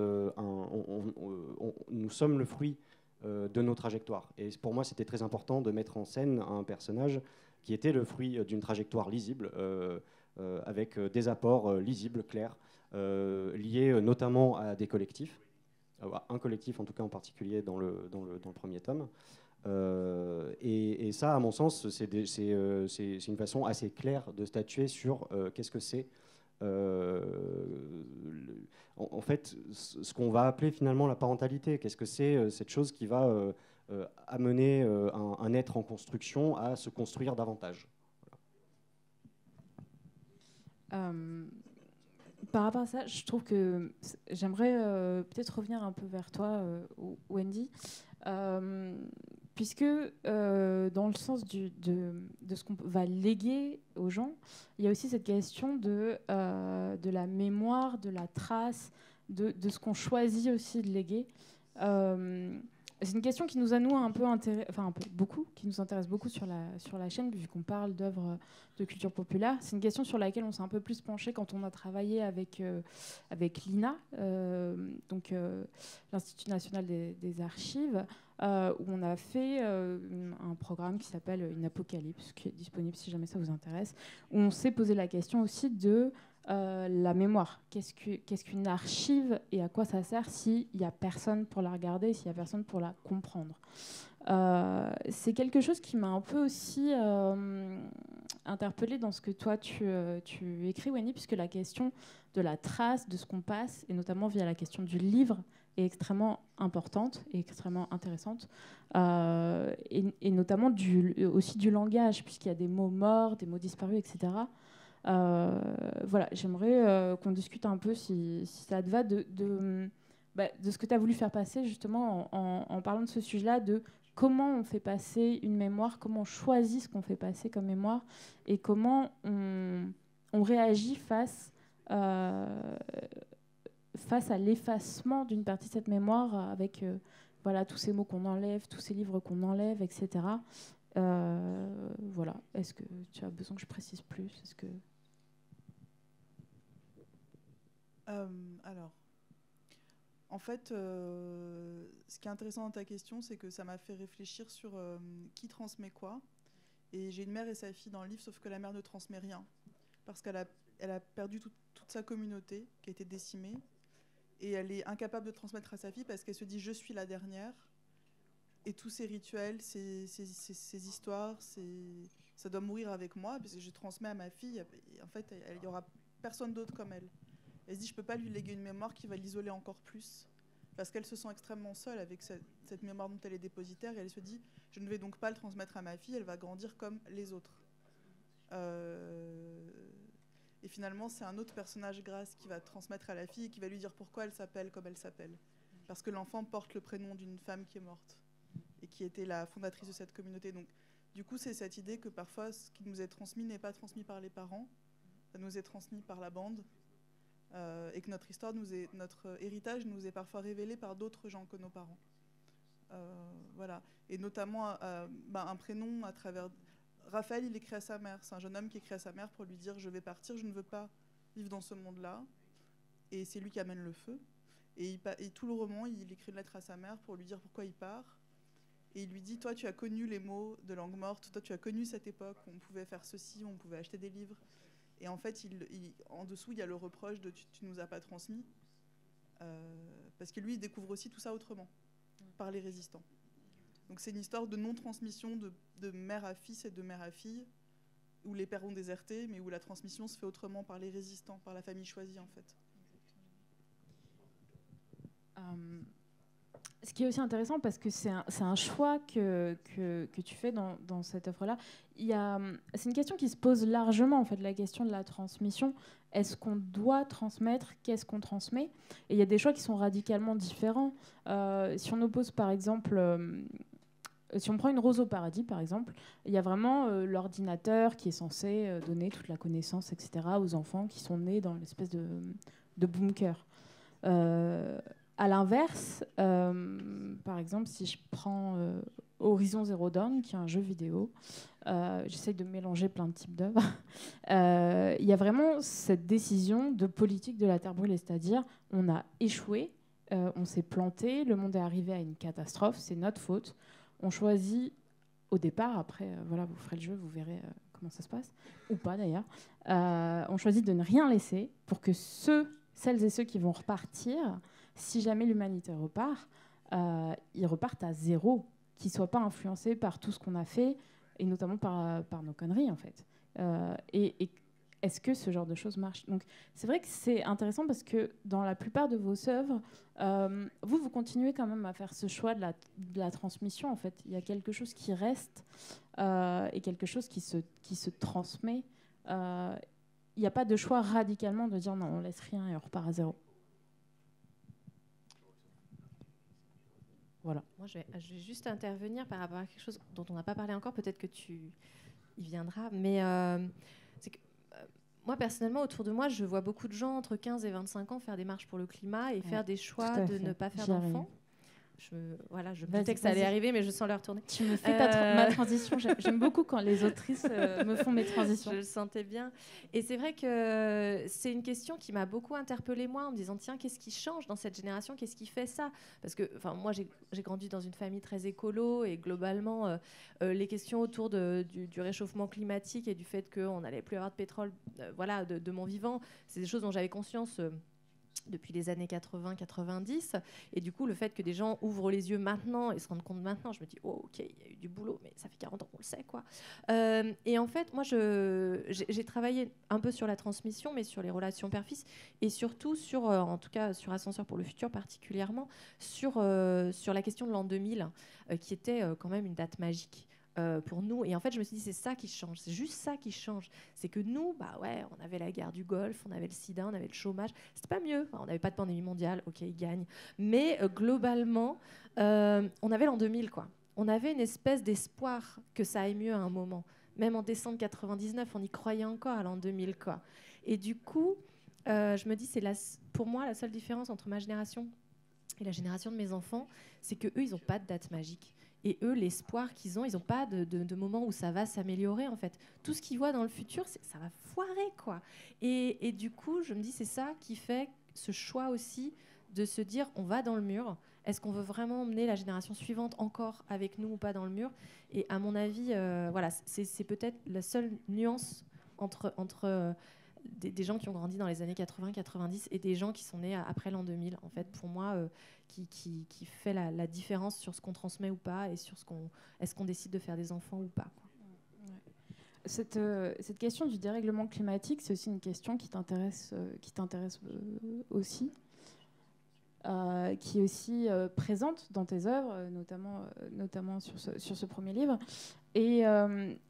nous sommes le fruit de nos trajectoires. Et pour moi, c'était très important de mettre en scène un personnage qui était le fruit d'une trajectoire lisible, avec des apports lisibles, clairs, liés notamment à des collectifs. Un collectif en tout cas en particulier dans le premier tome. Et ça, à mon sens, c'est une façon assez claire de statuer sur qu'est-ce que c'est en fait ce qu'on va appeler finalement la parentalité. Qu'est-ce que c'est cette chose qui va amener un être en construction à se construire davantage. Voilà. Par rapport à ça, je trouve que j'aimerais peut-être revenir un peu vers toi, Wendy, puisque dans le sens de ce qu'on va léguer aux gens, il y a aussi cette question de la mémoire, de la trace, de ce qu'on choisit aussi de léguer. C'est une question qui nous a, nous, qui nous intéresse beaucoup sur la chaîne, vu qu'on parle d'œuvres de culture populaire. C'est une question sur laquelle on s'est un peu plus penché quand on a travaillé avec l'INA, l'Institut national des archives, où on a fait un programme qui s'appelle Une Apocalypse, qui est disponible si jamais ça vous intéresse, où on s'est posé la question aussi de la mémoire. Qu'est-ce qu'une archive et à quoi ça sert s'il n'y a personne pour la regarder, s'il n'y a personne pour la comprendre. C'est quelque chose qui m'a un peu aussi interpellée dans ce que toi tu écris, Wendy, puisque la question de la trace, de ce qu'on passe, et notamment via la question du livre, est extrêmement importante et extrêmement intéressante, et notamment aussi du langage, puisqu'il y a des mots morts, des mots disparus, etc. Voilà, j'aimerais qu'on discute un peu, si ça te va, de ce que tu as voulu faire passer justement en parlant de ce sujet-là, de comment on fait passer une mémoire, comment on choisit ce qu'on fait passer comme mémoire, et comment on réagit face à l'effacement d'une partie de cette mémoire, avec tous ces mots qu'on enlève, tous ces livres qu'on enlève, etc. Voilà. Est-ce que tu as besoin que je précise plus? Est-ce que... Alors, en fait, ce qui est intéressant dans ta question, c'est que ça m'a fait réfléchir sur qui transmet quoi. Et j'ai une mère et sa fille dans le livre, sauf que la mère ne transmet rien, parce qu'elle a perdu toute sa communauté, qui a été décimée, et elle est incapable de transmettre à sa fille parce qu'elle se dit « je suis la dernière ». Et tous ces rituels, ces histoires, ça doit mourir avec moi, parce que je transmets à ma fille. Et en fait, il n'y aura personne d'autre comme elle. Elle se dit, je ne peux pas lui léguer une mémoire qui va l'isoler encore plus, parce qu'elle se sent extrêmement seule avec cette mémoire dont elle est dépositaire, et elle se dit, je ne vais donc pas le transmettre à ma fille, elle va grandir comme les autres. Et finalement, c'est un autre personnage, Grace, qui va transmettre à la fille et qui va lui dire pourquoi elle s'appelle comme elle s'appelle. Parce que l'enfant porte le prénom d'une femme qui est morte et qui était la fondatrice de cette communauté. Donc, du coup, c'est cette idée que parfois, ce qui nous est transmis n'est pas transmis par les parents, ça nous est transmis par la bande. et que notre histoire, notre héritage nous est parfois révélé par d'autres gens que nos parents. Voilà. Et notamment un prénom à travers... Raphaël, il écrit à sa mère. C'est un jeune homme qui écrit à sa mère pour lui dire « Je vais partir, je ne veux pas vivre dans ce monde-là ». Et c'est lui qui amène le feu. Et tout le roman, il écrit une lettre à sa mère pour lui dire pourquoi il part. Et il lui dit « Toi, tu as connu les mots de langue morte. Toi, tu as connu cette époque où on pouvait faire ceci, où on pouvait acheter des livres. » Et en fait, en dessous, il y a le reproche de « Tu nous as pas transmis ». Parce que lui, il découvre aussi tout ça autrement, par les résistants. Donc c'est une histoire de non-transmission de mère à fils et de mère à fille, où les pères ont déserté, mais où la transmission se fait autrement par les résistants, par la famille choisie en fait. Ce qui est aussi intéressant, parce que c'est un choix que tu fais dans cette œuvre-là. C'est une question qui se pose largement, en fait, la question de la transmission. Est-ce qu'on doit transmettre? Qu'est-ce qu'on transmet? Et il y a des choix qui sont radicalement différents. Si on oppose, par exemple... si on prend une Rose au paradis, par exemple, il y a vraiment l'ordinateur qui est censé donner toute la connaissance, etc., aux enfants qui sont nés dans l'espèce de bunker. À l'inverse, par exemple, si je prends Horizon Zero Dawn, qui est un jeu vidéo, j'essaye de mélanger plein de types d'œuvres, il y a vraiment cette décision de politique de la terre brûlée, c'est-à-dire on a échoué, on s'est planté, le monde est arrivé à une catastrophe, c'est notre faute. On choisit au départ, après, voilà, vous ferez le jeu, vous verrez comment ça se passe, ou pas d'ailleurs, on choisit de ne rien laisser pour que celles et ceux qui vont repartir, si jamais l'humanité repart, ils repartent à zéro, qu'ils ne soient pas influencés par tout ce qu'on a fait, et notamment par nos conneries, en fait. Et est-ce que ce genre de choses marche? Donc, c'est vrai que c'est intéressant parce que dans la plupart de vos œuvres, vous continuez quand même à faire ce choix de la transmission, en fait. Il y a quelque chose qui reste et quelque chose qui se transmet. Il n'y a pas de choix radicalement de dire non, on laisse rien et on repart à zéro. Voilà. Moi, je vais juste intervenir par rapport à quelque chose dont on n'a pas parlé encore. Peut-être que tu y viendras. Mais c'est que moi, personnellement, autour de moi, je vois beaucoup de gens entre 15 et 25 ans faire des marches pour le climat et faire des choix de ne pas faire d'enfants. Je me doutais que ça allait arriver, mais je sens leur tourner. Tu me fais ma transition. J'aime beaucoup quand les autrices me font mes transitions. Je le sentais bien. Et c'est vrai que c'est une question qui m'a beaucoup interpellée, moi, en me disant, tiens, qu'est-ce qui change dans cette génération? Qu'est-ce qui fait ça? Parce que moi, j'ai grandi dans une famille très écolo, et globalement, les questions autour du réchauffement climatique et du fait qu'on n'allait plus avoir de pétrole de mon vivant, c'est des choses dont j'avais conscience depuis les années 80-90, et du coup le fait que des gens ouvrent les yeux maintenant et se rendent compte maintenant, je me dis oh ok, il y a eu du boulot, mais ça fait 40 ans qu'on le sait quoi. Et en fait moi j'ai travaillé un peu sur la transmission, mais sur les relations père-fils, et surtout sur en tout cas sur Ascenseur pour le futur particulièrement, sur la question de l'an 2000 qui était quand même une date magique pour nous. Et en fait, je me suis dit, c'est ça qui change. C'est juste ça qui change. C'est que nous, on avait la guerre du Golfe, on avait le sida, on avait le chômage. C'était pas mieux. Enfin, on n'avait pas de pandémie mondiale. OK, ils gagnent. Mais globalement, on avait l'an 2000, quoi. On avait une espèce d'espoir que ça aille mieux à un moment. Même en décembre 99, on y croyait encore à l'an 2000, quoi. Et du coup, je me dis, c'est pour moi la seule différence entre ma génération et la génération de mes enfants, c'est qu'eux, ils n'ont pas de date magique. Et eux, l'espoir qu'ils ont, ils n'ont pas de moment où ça va s'améliorer, en fait. Tout ce qu'ils voient dans le futur, ça va foirer, quoi. Et du coup, je me dis, c'est ça qui fait ce choix aussi de se dire, on va dans le mur. Est-ce qu'on veut vraiment emmener la génération suivante encore avec nous ou pas dans le mur? Et à mon avis, c'est peut-être la seule nuance entre des gens qui ont grandi dans les années 80-90 et des gens qui sont nés après l'an 2000, en fait, pour moi, qui fait la différence sur ce qu'on transmet ou pas et sur est-ce qu'on décide de faire des enfants ou pas, quoi. Cette question du dérèglement climatique, c'est aussi une question qui t'intéresse aussi, qui est aussi présente dans tes œuvres, notamment sur ce premier livre. Et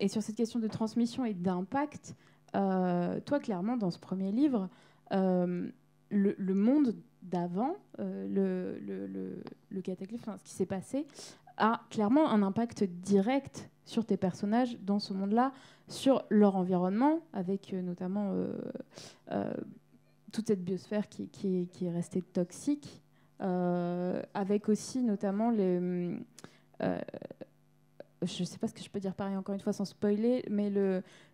sur cette question de transmission et d'impact, toi, clairement, dans ce premier livre, le monde d'avant, le cataclysme, ce qui s'est passé, a clairement un impact direct sur tes personnages dans ce monde-là, sur leur environnement, avec notamment toute cette biosphère qui est restée toxique, avec aussi notamment les... je ne sais pas ce que je peux dire pareil encore une fois sans spoiler, mais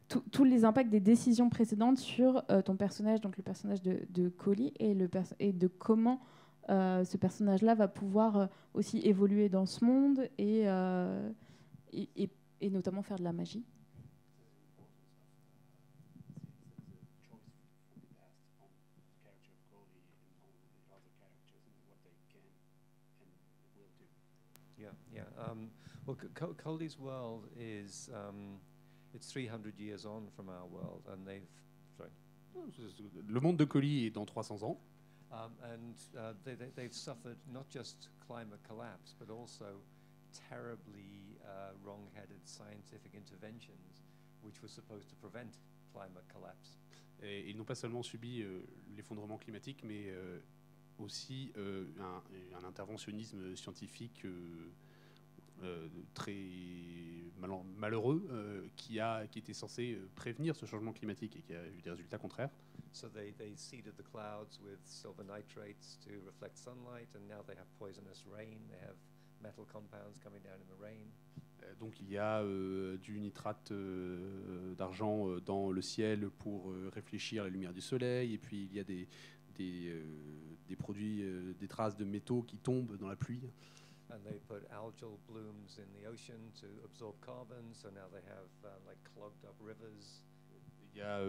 tous les impacts des décisions précédentes sur ton personnage, donc le personnage de Collie, et de comment ce personnage-là va pouvoir aussi évoluer dans ce monde et notamment faire de la magie. Yeah. Well, Colley's world is it's 300 years on from our world, and Le monde de Collie est dans 300 ans. They've suffered not just climate collapse, but also terribly wrong-headed scientific interventions, which were supposed to prevent climate collapse. Et ils n'ont pas seulement subi l'effondrement climatique, mais aussi un interventionnisme scientifique très malheureux qui était censé prévenir ce changement climatique et qui a eu des résultats contraires. So they seeded the clouds with silver nitrates to reflect sunlight, and now they have poisonous rain. They have metal compounds coming down in the rain. Donc il y a du nitrate d'argent dans le ciel pour réfléchir la lumière du soleil, et puis il y a des produits, des traces de métaux qui tombent dans la pluie. And they put algal blooms in the ocean to absorb carbon, so now they have like clogged up rivers. Il y a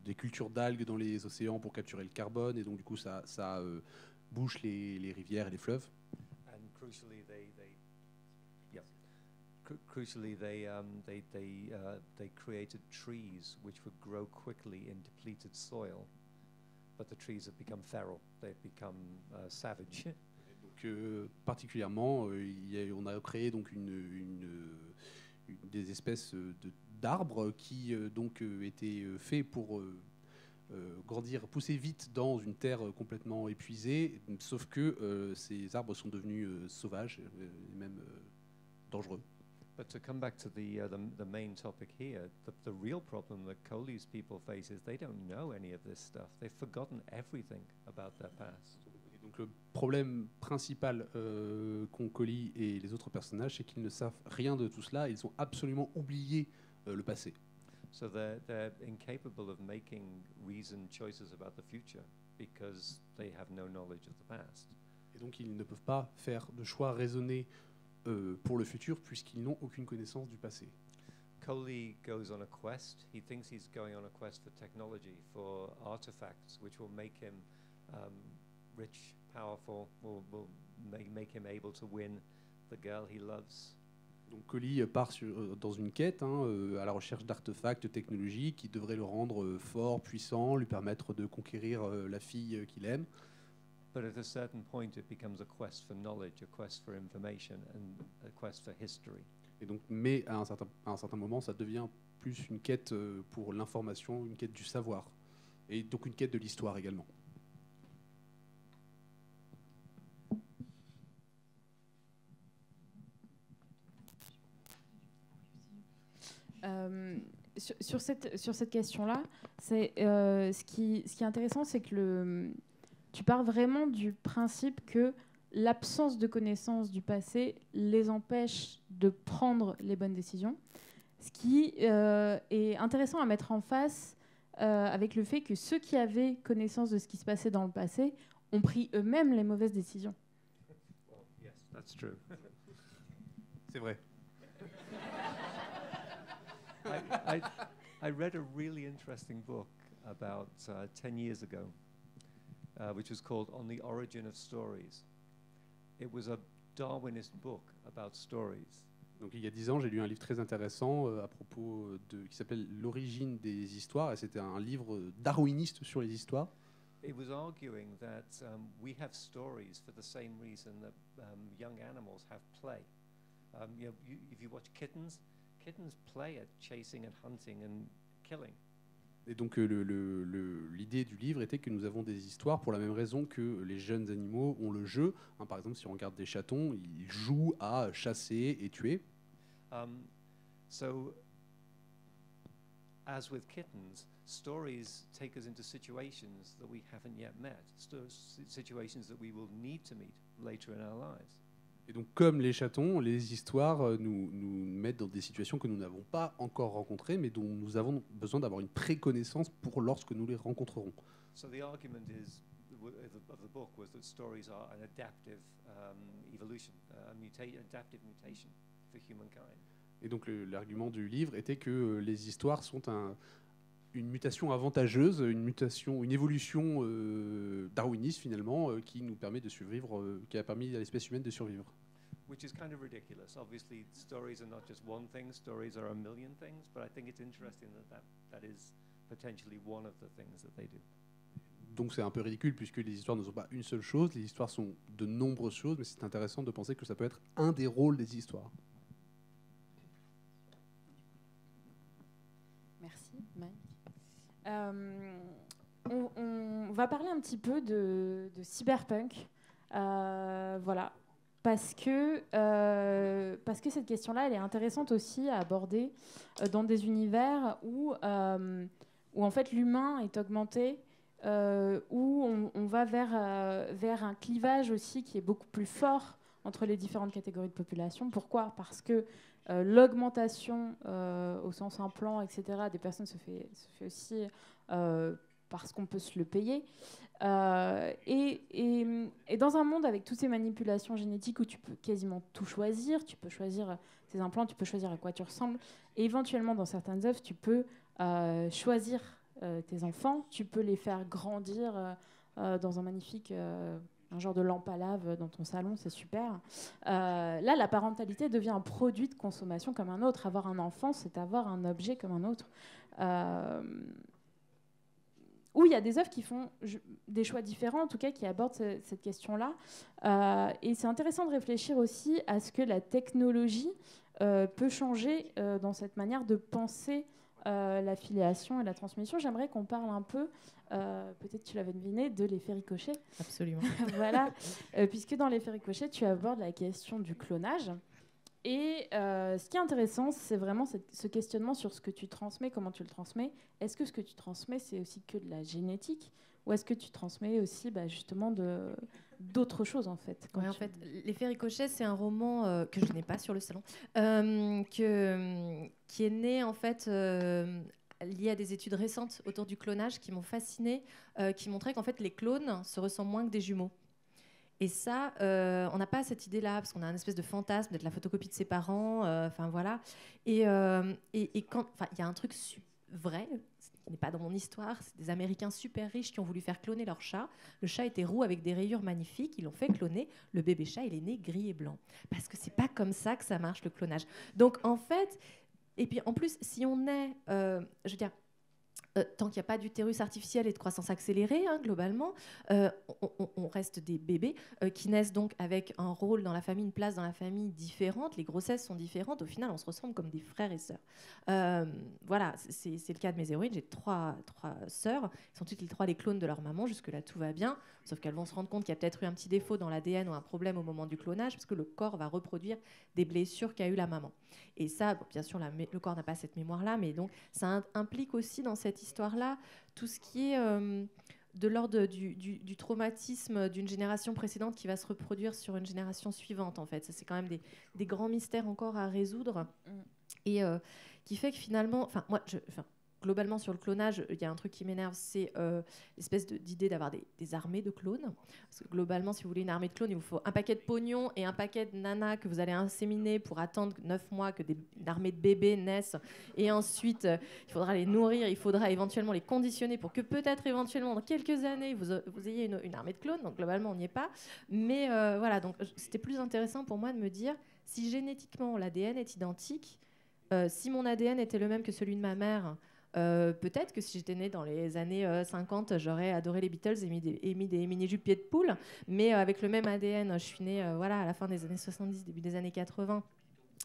des cultures d'algues dans les océans pour capturer le carbone, et donc du coup ça bouche les rivières et les fleuves. And crucially, they created trees which would grow quickly in depleted soil, but the trees have become feral. They've become savage. Donc particulièrement, on a créé donc des espèces d'arbres qui donc étaient faits pour grandir, pousser vite dans une terre complètement épuisée, sauf que ces arbres sont devenus sauvages et même dangereux. But to come back to the main topic here, the real problem that Colley's people face is they don't know any of this stuff. They've forgotten everything about their past. Et donc le problème principal qu'ont Collie et les autres personnages, c'est qu'ils ne savent rien de tout cela. Ils ont absolument oublié le passé. So they're incapable of making reasoned choices about the future because they have no knowledge of the past. Et donc ils ne peuvent pas faire de choix raisonnés pour le futur puisqu'ils n'ont aucune connaissance du passé. Coley goes on a quest. He thinks he's going on a quest for technology, for artifacts which will make him rich, powerful, will make him able to win the girl he loves. Donc Collie part dans une quête à la recherche d'artefacts technologiques qui devraient le rendre fort, puissant, lui permettre de conquérir la fille qu'il aime. But at a certain point, it becomes a quest for knowledge, a quest for information, and a quest for history. Et donc, mais à un certain moment, ça devient plus une quête pour l'information, une quête du savoir, et donc une quête de l'histoire également. Sur cette question-là, ce qui est intéressant, c'est que tu pars vraiment du principe que l'absence de connaissance du passé les empêche de prendre les bonnes décisions. Ce qui est intéressant à mettre en face avec le fait que ceux qui avaient connaissance de ce qui se passait dans le passé ont pris eux-mêmes les mauvaises décisions. Well, yes, that's true. C'est vrai. I read a really interesting book about 10 years ago, which was called On the Origin of Stories. It was a Darwinist book about stories. Donc il y a 10 ans, j'ai lu un livre très intéressant à propos qui s'appelle L'origine des histoires, et c'était un livre darwiniste sur les histoires. It was arguing that we have stories for the same reason that young animals have play. If you watch kittens play at chasing and hunting and killing. Et donc l'idée du livre était que nous avons des histoires pour la même raison que les jeunes animaux ont le jeu. Par exemple, si on regarde des chatons, ils jouent à chasser et tuer. So as with kittens, stories take us into situations that we haven't yet met, situations that we will need to meet later in our lives. Et donc, comme les chatons, les histoires nous mettent dans des situations que nous n'avons pas encore rencontrées, mais dont nous avons besoin d'avoir une préconnaissance pour lorsque nous les rencontrerons. So the argument is of the book was that stories are an adaptive evolution, adaptive mutation for humankind. Et donc l'argument du livre était que les histoires sont une mutation avantageuse, une évolution darwiniste finalement, qui nous permet de survivre, qui a permis à l'espèce humaine de survivre. Which is kind of ridiculous. Obviously, stories are not just one thing, stories are a million things, but I think it's interesting that is potentially one of the things that they do. Donc c'est un peu ridicule puisque les histoires ne sont pas une seule chose, les histoires sont de nombreuses choses, mais c'est intéressant de penser que ça peut être un des rôles des histoires. Merci, Mike. On va parler un petit peu de cyberpunk. Voilà. Parce que cette question-là, elle est intéressante aussi à aborder dans des univers où en fait l'humain est augmenté, où on va vers un clivage aussi qui est beaucoup plus fort entre les différentes catégories de population. Pourquoi ? Parce que l'augmentation au sens implant, etc., des personnes se fait aussi parce qu'on peut se le payer. Et dans un monde avec toutes ces manipulations génétiques où tu peux quasiment tout choisir, tu peux choisir tes implants, tu peux choisir à quoi tu ressembles, et éventuellement dans certaines œuvres, tu peux choisir tes enfants, tu peux les faire grandir dans un magnifique... un genre de lampe à lave dans ton salon, c'est super. Là, la parentalité devient un produit de consommation comme un autre. Avoir un enfant, c'est avoir un objet comme un autre. Où il y a des œuvres qui font des choix différents, en tout cas qui abordent cette question-là. Et c'est intéressant de réfléchir aussi à ce que la technologie peut changer dans cette manière de penser la filiation et la transmission. J'aimerais qu'on parle un peu, peut-être tu l'avais deviné, de l'effet ricochet. Absolument. Voilà, puisque dans l'effet ricochet, tu abordes la question du clonage. Et ce qui est intéressant, c'est vraiment ce questionnement sur ce que tu transmets, comment tu le transmets. Est-ce que ce que tu transmets, c'est aussi que de la génétique ? Ou est-ce que tu transmets aussi justement d'autres choses, en fait ? Oui, en fait, l'effet ricochet, c'est un roman que je n'ai pas sur le salon, qui est né, en fait, lié à des études récentes autour du clonage qui m'ont fascinée, qui montraient qu'en fait, les clones se ressemblent moins que des jumeaux. Et ça, on n'a pas cette idée-là, parce qu'on a une espèce de fantasme d'être la photocopie de ses parents, voilà. Et quand, il y a un truc vrai, qui n'est pas dans mon histoire, c'est des Américains super riches qui ont voulu faire cloner leur chat. Le chat était roux avec des rayures magnifiques, ils l'ont fait cloner. Le bébé chat, il est né gris et blanc. Parce que c'est pas comme ça que ça marche, le clonage. Donc, en fait, et puis en plus, si on est, je veux dire, tant qu'il n'y a pas d'utérus artificiel et de croissance accélérée, globalement, on reste des bébés qui naissent donc avec un rôle dans la famille, une place dans la famille différente. Les grossesses sont différentes. Au final, on se ressemble comme des frères et sœurs. Voilà, c'est le cas de mes héroïnes. J'ai trois sœurs. Elles sont toutes les trois les clones de leur maman. Jusque-là, tout va bien. Sauf qu'elles vont se rendre compte qu'il y a peut-être eu un petit défaut dans l'ADN ou un problème au moment du clonage, parce que le corps va reproduire des blessures qu'a eu la maman. Et ça, bon, bien sûr, le corps n'a pas cette mémoire-là, mais donc ça implique aussi dans cette histoire-là tout ce qui est de l'ordre du traumatisme d'une génération précédente qui va se reproduire sur une génération suivante, en fait. Ça, c'est quand même des grands mystères encore à résoudre, et qui fait que finalement... Globalement, sur le clonage, il y a un truc qui m'énerve, c'est l'espèce d'idée d'avoir des armées de clones. Parce que globalement, si vous voulez une armée de clones, il vous faut un paquet de pognon et un paquet de nanas que vous allez inséminer pour attendre 9 mois que une armée de bébés naissent. Et ensuite, il faudra les nourrir, il faudra éventuellement les conditionner pour que peut-être éventuellement, dans quelques années, vous ayez une armée de clones. Donc globalement, on n'y est pas. Mais voilà, donc c'était plus intéressant pour moi de me dire, si génétiquement l'ADN est identique, si mon ADN était le même que celui de ma mère... peut-être que si j'étais née dans les années 50, j'aurais adoré les Beatles et mis des mini-jupes pieds de poule. Mais avec le même ADN, je suis née à la fin des années 70, début des années 80.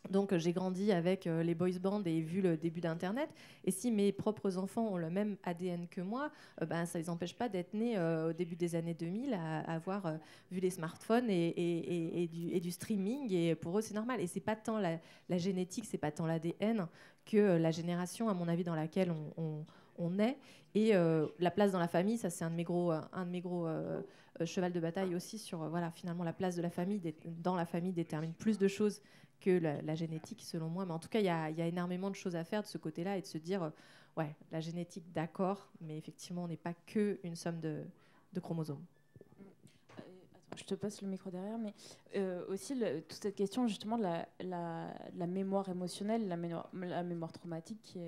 Donc j'ai grandi avec les boys bands et vu le début d'Internet. Et si mes propres enfants ont le même ADN que moi, ben, ça ne les empêche pas d'être nés au début des années 2000, à avoir vu les smartphones et du streaming. Et pour eux, c'est normal. Et ce n'est pas tant la génétique, ce n'est pas tant l'ADN que la génération, à mon avis, dans laquelle on est. Et la place dans la famille, ça c'est un de mes gros cheval de bataille aussi sur voilà, finalement la place de la famille dans la famille détermine plus de choses que la génétique, selon moi. Mais en tout cas, il y a énormément de choses à faire de ce côté-là et de se dire, ouais, la génétique, d'accord, mais effectivement, on n'est pas qu'une somme de chromosomes. Attends, je te passe le micro derrière, mais aussi toute cette question justement de la mémoire émotionnelle, la mémoire traumatique qui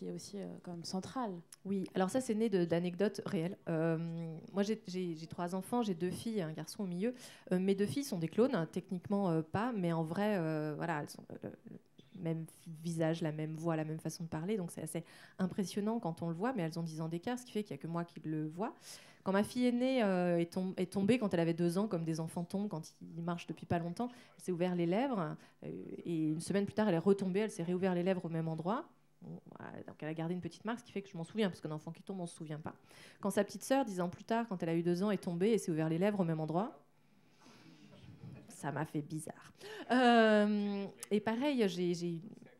est aussi quand même centrale. Oui, alors ça c'est né d'anecdotes réelles. Moi j'ai 3 enfants, j'ai 2 filles et un garçon au milieu. Mes 2 filles sont des clones, techniquement pas, mais en vrai, voilà, elles ont le même visage, la même voix, la même façon de parler, donc c'est assez impressionnant quand on le voit, mais elles ont 10 ans d'écart, ce qui fait qu'il n'y a que moi qui le vois. Quand ma fille aînée est tombée quand elle avait 2 ans, comme des enfants tombent quand ils marchent depuis pas longtemps, elle s'est ouvert les lèvres, et une semaine plus tard elle est retombée, elle s'est réouvert les lèvres au même endroit. Donc elle a gardé une petite marque, ce qui fait que je m'en souviens, parce qu'un enfant qui tombe, on ne se souvient pas. Quand sa petite sœur, 10 ans plus tard, quand elle a eu 2 ans, est tombée et s'est ouvert les lèvres au même endroit, ça m'a fait bizarre. Et pareil,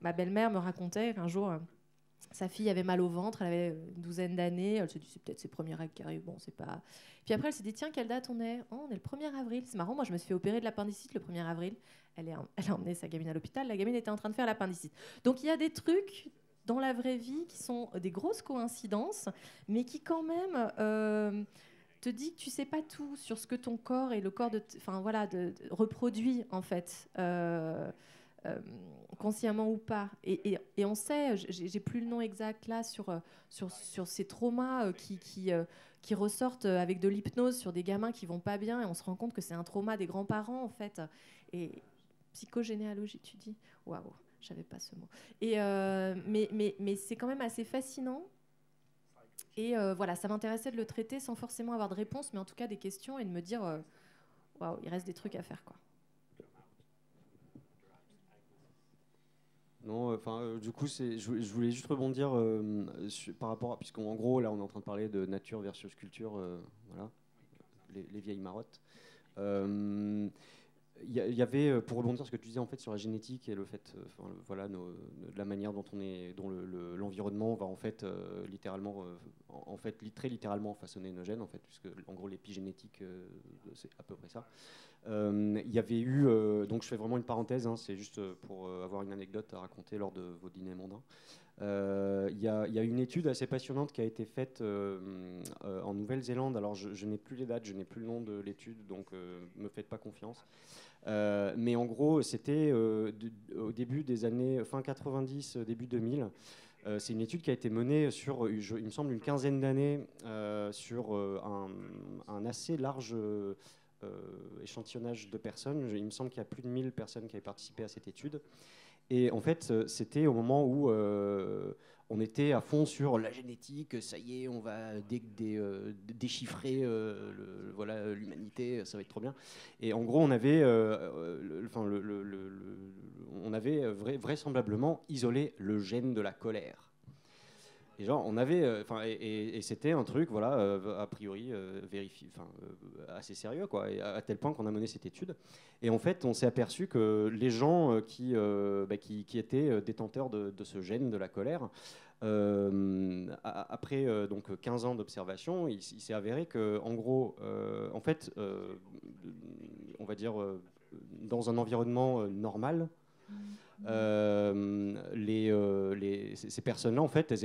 ma belle-mère me racontait qu'un jour, sa fille avait mal au ventre, elle avait une 12aine d'années, elle s'est dit c'est peut-être ses premières règles qui arrivent, bon, c'est pas... Puis après, elle s'est dit, tiens, quelle date on est ? Oh, on est le 1er avril. C'est marrant, moi je me suis fait opérer de l'appendicite le 1er avril. Elle a emmené sa gamine à l'hôpital, la gamine était en train de faire l'appendicite. Donc il y a des trucs dans la vraie vie qui sont des grosses coïncidences, mais qui quand même te dit que tu sais pas tout sur ce que ton corps et le corps reproduit en fait, consciemment ou pas. Et on sait, j'ai plus le nom exact là sur ces traumas qui ressortent avec de l'hypnose sur des gamins qui vont pas bien, et on se rend compte que c'est un trauma des grands-parents en fait. Et psychogénéalogie, tu dis, waouh. Je savais pas ce mot. Et mais c'est quand même assez fascinant. Et voilà, ça m'intéressait de le traiter sans forcément avoir de réponse, mais en tout cas des questions et de me dire, waouh, il reste des trucs à faire, quoi. Non, enfin, du coup, je voulais juste rebondir par rapport à, puisqu'en gros, là, on est en train de parler de nature versus culture, voilà, les vieilles marottes. Il y avait, pour rebondir sur ce que tu disais en fait sur la génétique et le fait, voilà, de la manière dont l'environnement va en fait littéralement, très littéralement façonner nos gènes en fait, puisque en gros l'épigénétique c'est à peu près ça. Il y avait eu, donc je fais vraiment une parenthèse, hein, c'est juste pour avoir une anecdote à raconter lors de vos dîners mondains. Il y a une étude assez passionnante qui a été faite en Nouvelle-Zélande. Alors je n'ai plus les dates, je n'ai plus le nom de l'étude, donc me faites pas confiance. Mais en gros, c'était au début des années fin 90, début 2000. C'est une étude qui a été menée sur, il me semble, une quinzaine d'années sur un assez large échantillonnage de personnes. Il me semble qu'il y a plus de 1000 personnes qui avaient participé à cette étude. Et en fait, c'était au moment où on était à fond sur la génétique, ça y est, on va déchiffrer voilà, l'humanité, ça va être trop bien. Et en gros, on avait, vraisemblablement isolé le gène de la colère. Et genre, on avait, et c'était un truc, voilà, a priori vérifié, assez sérieux, quoi, et à tel point qu'on a mené cette étude. Et en fait, on s'est aperçu que les gens qui étaient détenteurs de ce gène de la colère, après donc 15 ans d'observation, il s'est avéré que, en gros, en fait, on va dire, dans un environnement normal. Ces personnes-là, en fait, elles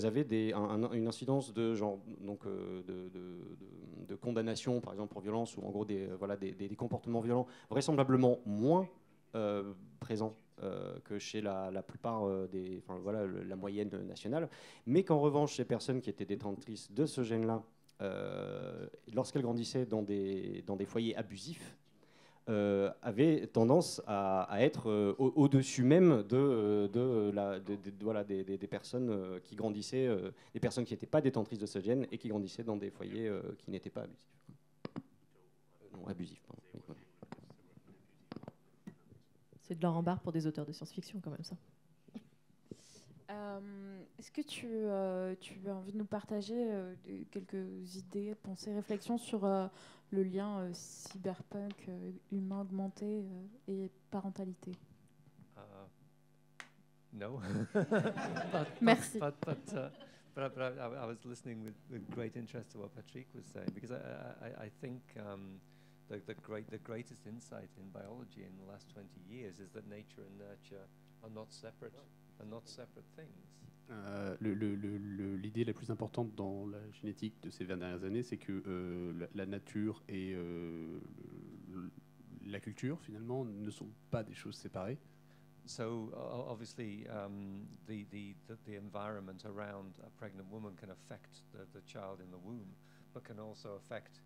avaient une incidence de genre donc de condamnation, par exemple pour violence, ou en gros des comportements violents vraisemblablement moins présents que chez la plupart la moyenne nationale, mais qu'en revanche, ces personnes qui étaient détentrices de ce gène-là, lorsqu'elles grandissaient dans des foyers abusifs, avait tendance à être au-dessus même des personnes qui grandissaient, des personnes qui n'étaient pas détentrices de ce gène et qui grandissaient dans des foyers qui n'étaient pas abusifs. Non, abusifs, pardon. C'est de l'or en barre pour des auteurs de science-fiction, quand même, ça. Est-ce que tu as envie de nous partager quelques idées, pensées, réflexions sur le lien cyberpunk, humain augmenté et parentalité? No. Merci. But I was listening with great interest to what Patrick was saying, because I think the greatest insight in biology in the last 20 years is that nature and nurture are not separate things. L'idée la plus importante dans la génétique de ces 20 dernières années, c'est que la nature et la culture, finalement, ne sont pas des choses séparées. So obviously, the environment around a pregnant woman can affect the child in the womb, but can also affect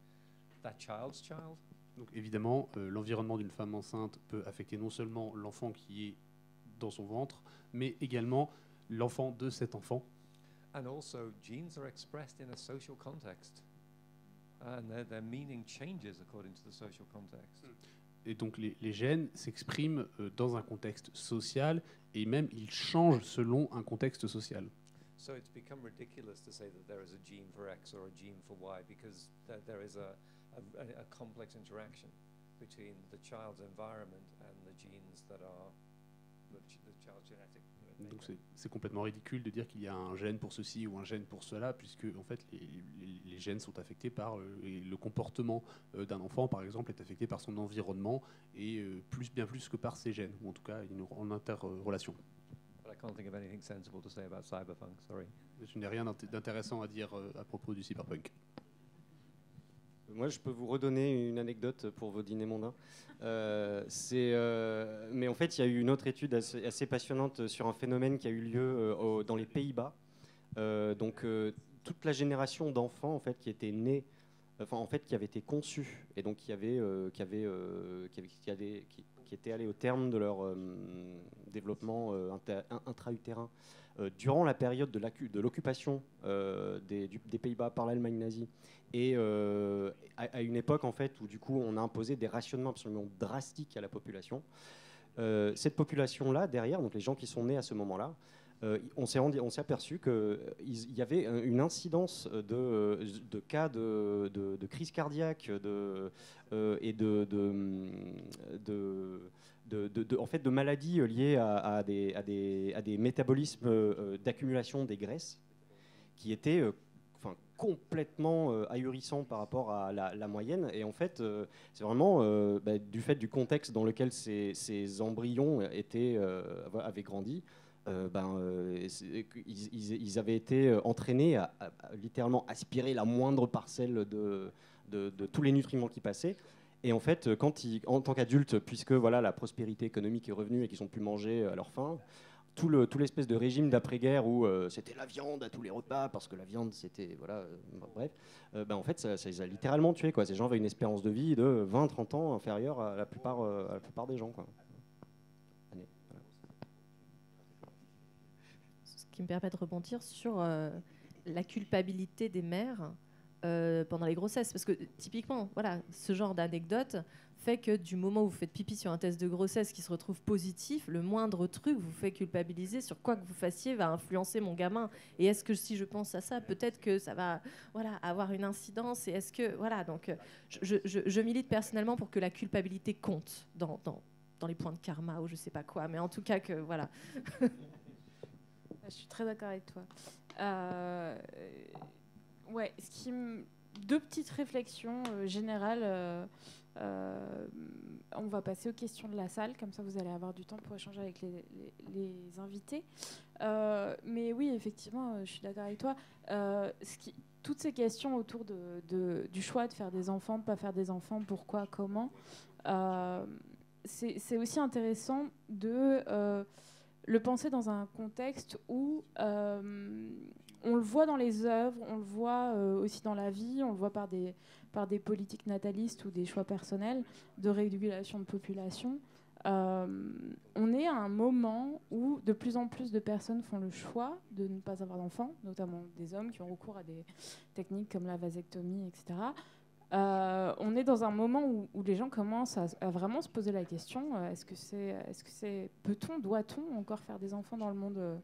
that child's child. Donc évidemment, l'environnement d'une femme enceinte peut affecter non seulement l'enfant qui est dans son ventre, mais également l'enfant de cet enfant. And also, genes are expressed in a social context, and their meaning changes according to the social context. Et donc les gènes s'expriment dans un contexte social, et même ils changent selon un contexte social. So it's become ridiculous to say that there is a gene for X or a gene for Y, because there is a complex interaction between the child's environment and the genes that are the child's genetic. Donc c'est complètement ridicule de dire qu'il y a un gène pour ceci ou un gène pour cela, puisque en fait les gènes sont affectés par le comportement d'un enfant, par exemple, est affecté par son environnement et bien plus que par ses gènes, ou en tout cas en interrelation. But I can't think of anything sensible to say about cyberpunk. Sorry. Je n'ai rien d'intéressant à dire à propos du cyberpunk. Moi, je peux vous redonner une anecdote pour vos dîners mondains. Mais en fait, il y a eu une autre étude assez passionnante sur un phénomène qui a eu lieu dans les Pays-Bas. Toute la génération d'enfants en fait, qui étaient nés, qui avaient été conçus et donc qui étaient allés au terme de leur développement intra-utérin durant la période de l'occupation des Pays-Bas par l'Allemagne nazie. Et à une époque en fait où du coup on a imposé des rationnements absolument drastiques à la population. Cette population-là derrière, donc les gens qui sont nés à ce moment-là, on s'est aperçu qu'il y avait une incidence de cas de crise cardiaque et de maladies liées à des métabolismes d'accumulation des graisses qui étaient complètement ahurissant par rapport à la moyenne. Et en fait, c'est vraiment du fait du contexte dans lequel ces embryons avaient grandi, ils avaient été entraînés à littéralement aspirer la moindre parcelle de tous les nutriments qui passaient. Et en fait, en tant qu'adultes, puisque voilà, la prospérité économique est revenue et qu'ils ont pu manger à leur faim, tout l'espèce de régime d'après-guerre où c'était la viande à tous les repas parce que la viande c'était en fait ça les a littéralement tués quoi. Ces gens avaient une espérance de vie de 20-30 ans inférieure à la plupart des gens quoi. Voilà. Ce qui me permet de rebondir sur la culpabilité des mères pendant les grossesses, parce que typiquement voilà, ce genre d'anecdote fait que du moment où vous faites pipi sur un test de grossesse qui se retrouve positif, le moindre truc vous fait culpabiliser sur quoi que vous fassiez va influencer mon gamin. Et est-ce que si je pense à ça, peut-être que ça va avoir une incidence. Et est-ce que donc je milite personnellement pour que la culpabilité compte dans les points de karma ou je sais pas quoi. Mais en tout cas que voilà. Je suis très d'accord avec toi. Ouais, deux petites réflexions générales. On va passer aux questions de la salle, comme ça vous allez avoir du temps pour échanger avec les invités. Mais oui, effectivement, je suis d'accord avec toi. Toutes ces questions autour du choix de faire des enfants, de ne pas faire des enfants, pourquoi, comment, c'est aussi intéressant de le penser dans un contexte où on le voit dans les œuvres, on le voit aussi dans la vie, on le voit par des politiques natalistes ou des choix personnels de régulation de population. On est à un moment où de plus en plus de personnes font le choix de ne pas avoir d'enfants, notamment des hommes qui ont recours à des techniques comme la vasectomie, etc., On est dans un moment où les gens commencent à vraiment se poser la question, est-ce que c'est peut-on, doit-on encore faire des enfants dans le monde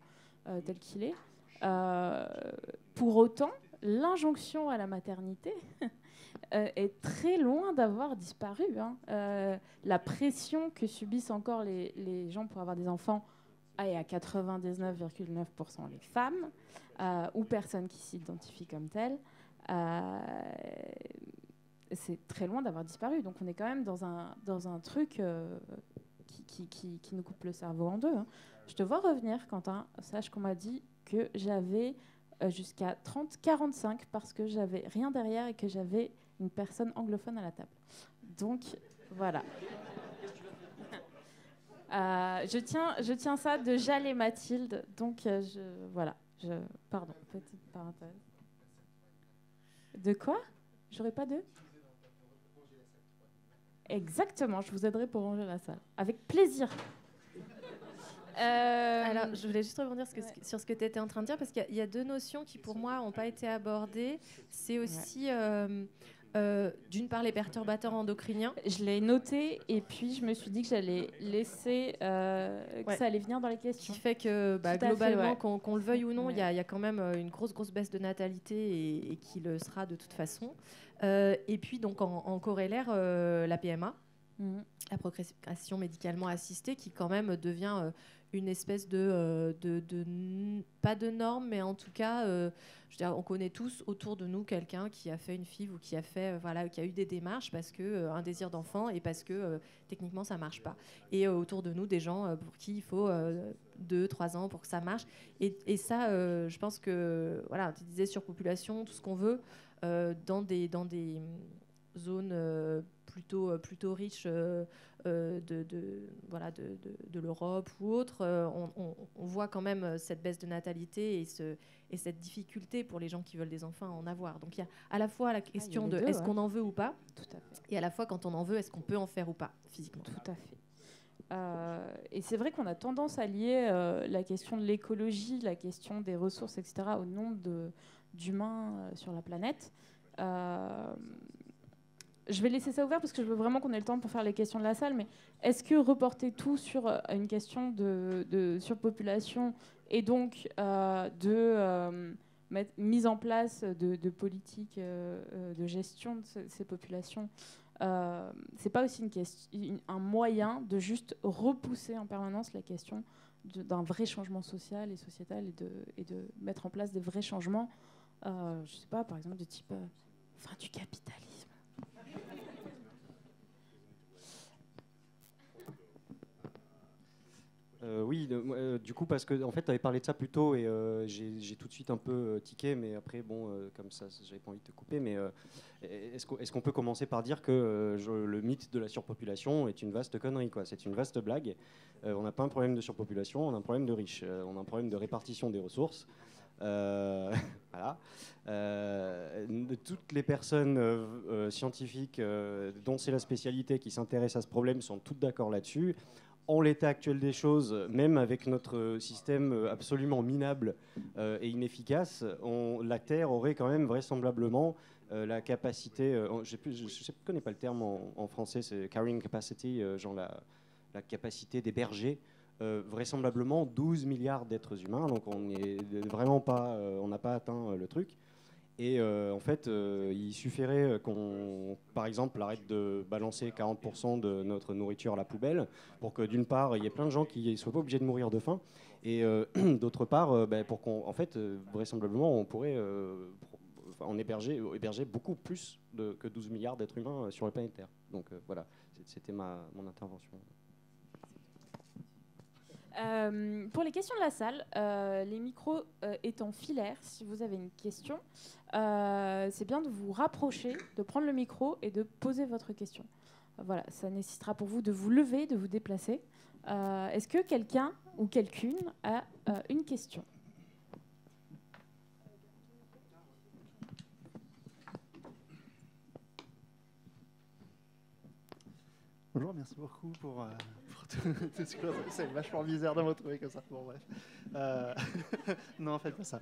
tel qu'il est. Pour autant, l'injonction à la maternité est très loin d'avoir disparu. La pression que subissent encore les gens pour avoir des enfants est à 99,9% les femmes ou personnes qui s'identifient comme telles. C'est très loin d'avoir disparu. Donc on est quand même dans un truc qui nous coupe le cerveau en deux. Je te vois revenir, Quentin. Sache qu'on m'a dit que j'avais jusqu'à 30-45 parce que j'avais rien derrière et que j'avais une personne anglophone à la table. Donc voilà. Je tiens ça de Jal et Mathilde. Donc voilà. Pardon, petite parenthèse. De quoi? J'aurais pas de... Exactement, je vous aiderai pour ranger la salle. Avec plaisir. Alors, je voulais juste rebondir sur ce que tu étais en train de dire, parce qu'il y a deux notions qui, pour moi, n'ont pas été abordées. C'est aussi, d'une part, les perturbateurs endocriniens. Je l'ai noté, et puis je me suis dit que j'allais laisser, que ça allait venir dans les questions. Qui fait que, globalement, qu'on le veuille ou non, il y a quand même une grosse baisse de natalité, et qui le sera de toute façon. Et puis, donc, en corollaire, la PMA, la procréation médicalement assistée, qui quand même devient une espèce pas de norme, mais en tout cas, je veux dire, on connaît tous autour de nous quelqu'un qui a fait une FIV ou qui a fait, qui a eu des démarches parce que un désir d'enfant et parce que techniquement ça marche pas. Et autour de nous des gens pour qui il faut 2-3 ans pour que ça marche. Et ça, je pense que tu disais surpopulation, tout ce qu'on veut dans des zones plutôt riches de l'Europe ou autre, on voit quand même cette baisse de natalité et cette difficulté pour les gens qui veulent des enfants à en avoir. Donc il y a à la fois la question de est-ce qu'on en veut ou pas, tout à fait, et à la fois quand on en veut, est-ce qu'on peut en faire ou pas physiquement. Tout à fait. Et c'est vrai qu'on a tendance à lier la question de l'écologie, la question des ressources, etc., au nombre d'humains sur la planète. Je vais laisser ça ouvert parce que je veux vraiment qu'on ait le temps pour faire les questions de la salle, mais est-ce que reporter tout sur une question de surpopulation et donc mise en place de politiques de gestion de ces populations, c'est pas aussi un moyen de juste repousser en permanence la question d'un vrai changement social et sociétal et de mettre en place des vrais changements, je sais pas, par exemple de type fin du capitalisme. Oui, du coup, parce que en fait, tu avais parlé de ça plus tôt et j'ai tout de suite un peu tiqué, mais après, comme ça, j'avais pas envie de te couper, mais est-ce qu'on peut commencer par dire que le mythe de la surpopulation est une vaste connerie, quoi. C'est une vaste blague. On n'a pas un problème de surpopulation, on a un problème de riches, on a un problème de répartition des ressources. Voilà. Toutes les personnes scientifiques dont c'est la spécialité qui s'intéressent à ce problème sont toutes d'accord là-dessus. En l'état actuel des choses, même avec notre système absolument minable et inefficace, la Terre aurait quand même vraisemblablement la capacité, je ne connais pas le terme en français, c'est carrying capacity, genre la capacité d'héberger vraisemblablement 12 milliards d'êtres humains, donc on n'est vraiment pas, on n'a pas atteint le truc. Et en fait, il suffirait qu'on, par exemple, arrête de balancer 40% de notre nourriture à la poubelle pour que, d'une part, il y ait plein de gens qui ne soient pas obligés de mourir de faim, et d'autre part, pour qu'on, en fait, vraisemblablement, on pourrait héberger beaucoup plus que 12 milliards d'êtres humains sur la planète Terre. Donc voilà, c'était mon intervention. Pour les questions de la salle, les micros étant filaires, si vous avez une question, c'est bien de vous rapprocher, de prendre le micro et de poser votre question. Voilà, ça nécessitera pour vous de vous lever, de vous déplacer. Est-ce que quelqu'un ou quelqu'une a une question ? Bonjour, merci beaucoup pour tout ce que c'est vachement bizarre de me retrouver comme ça. Bon, bref. Non, faites pas ça.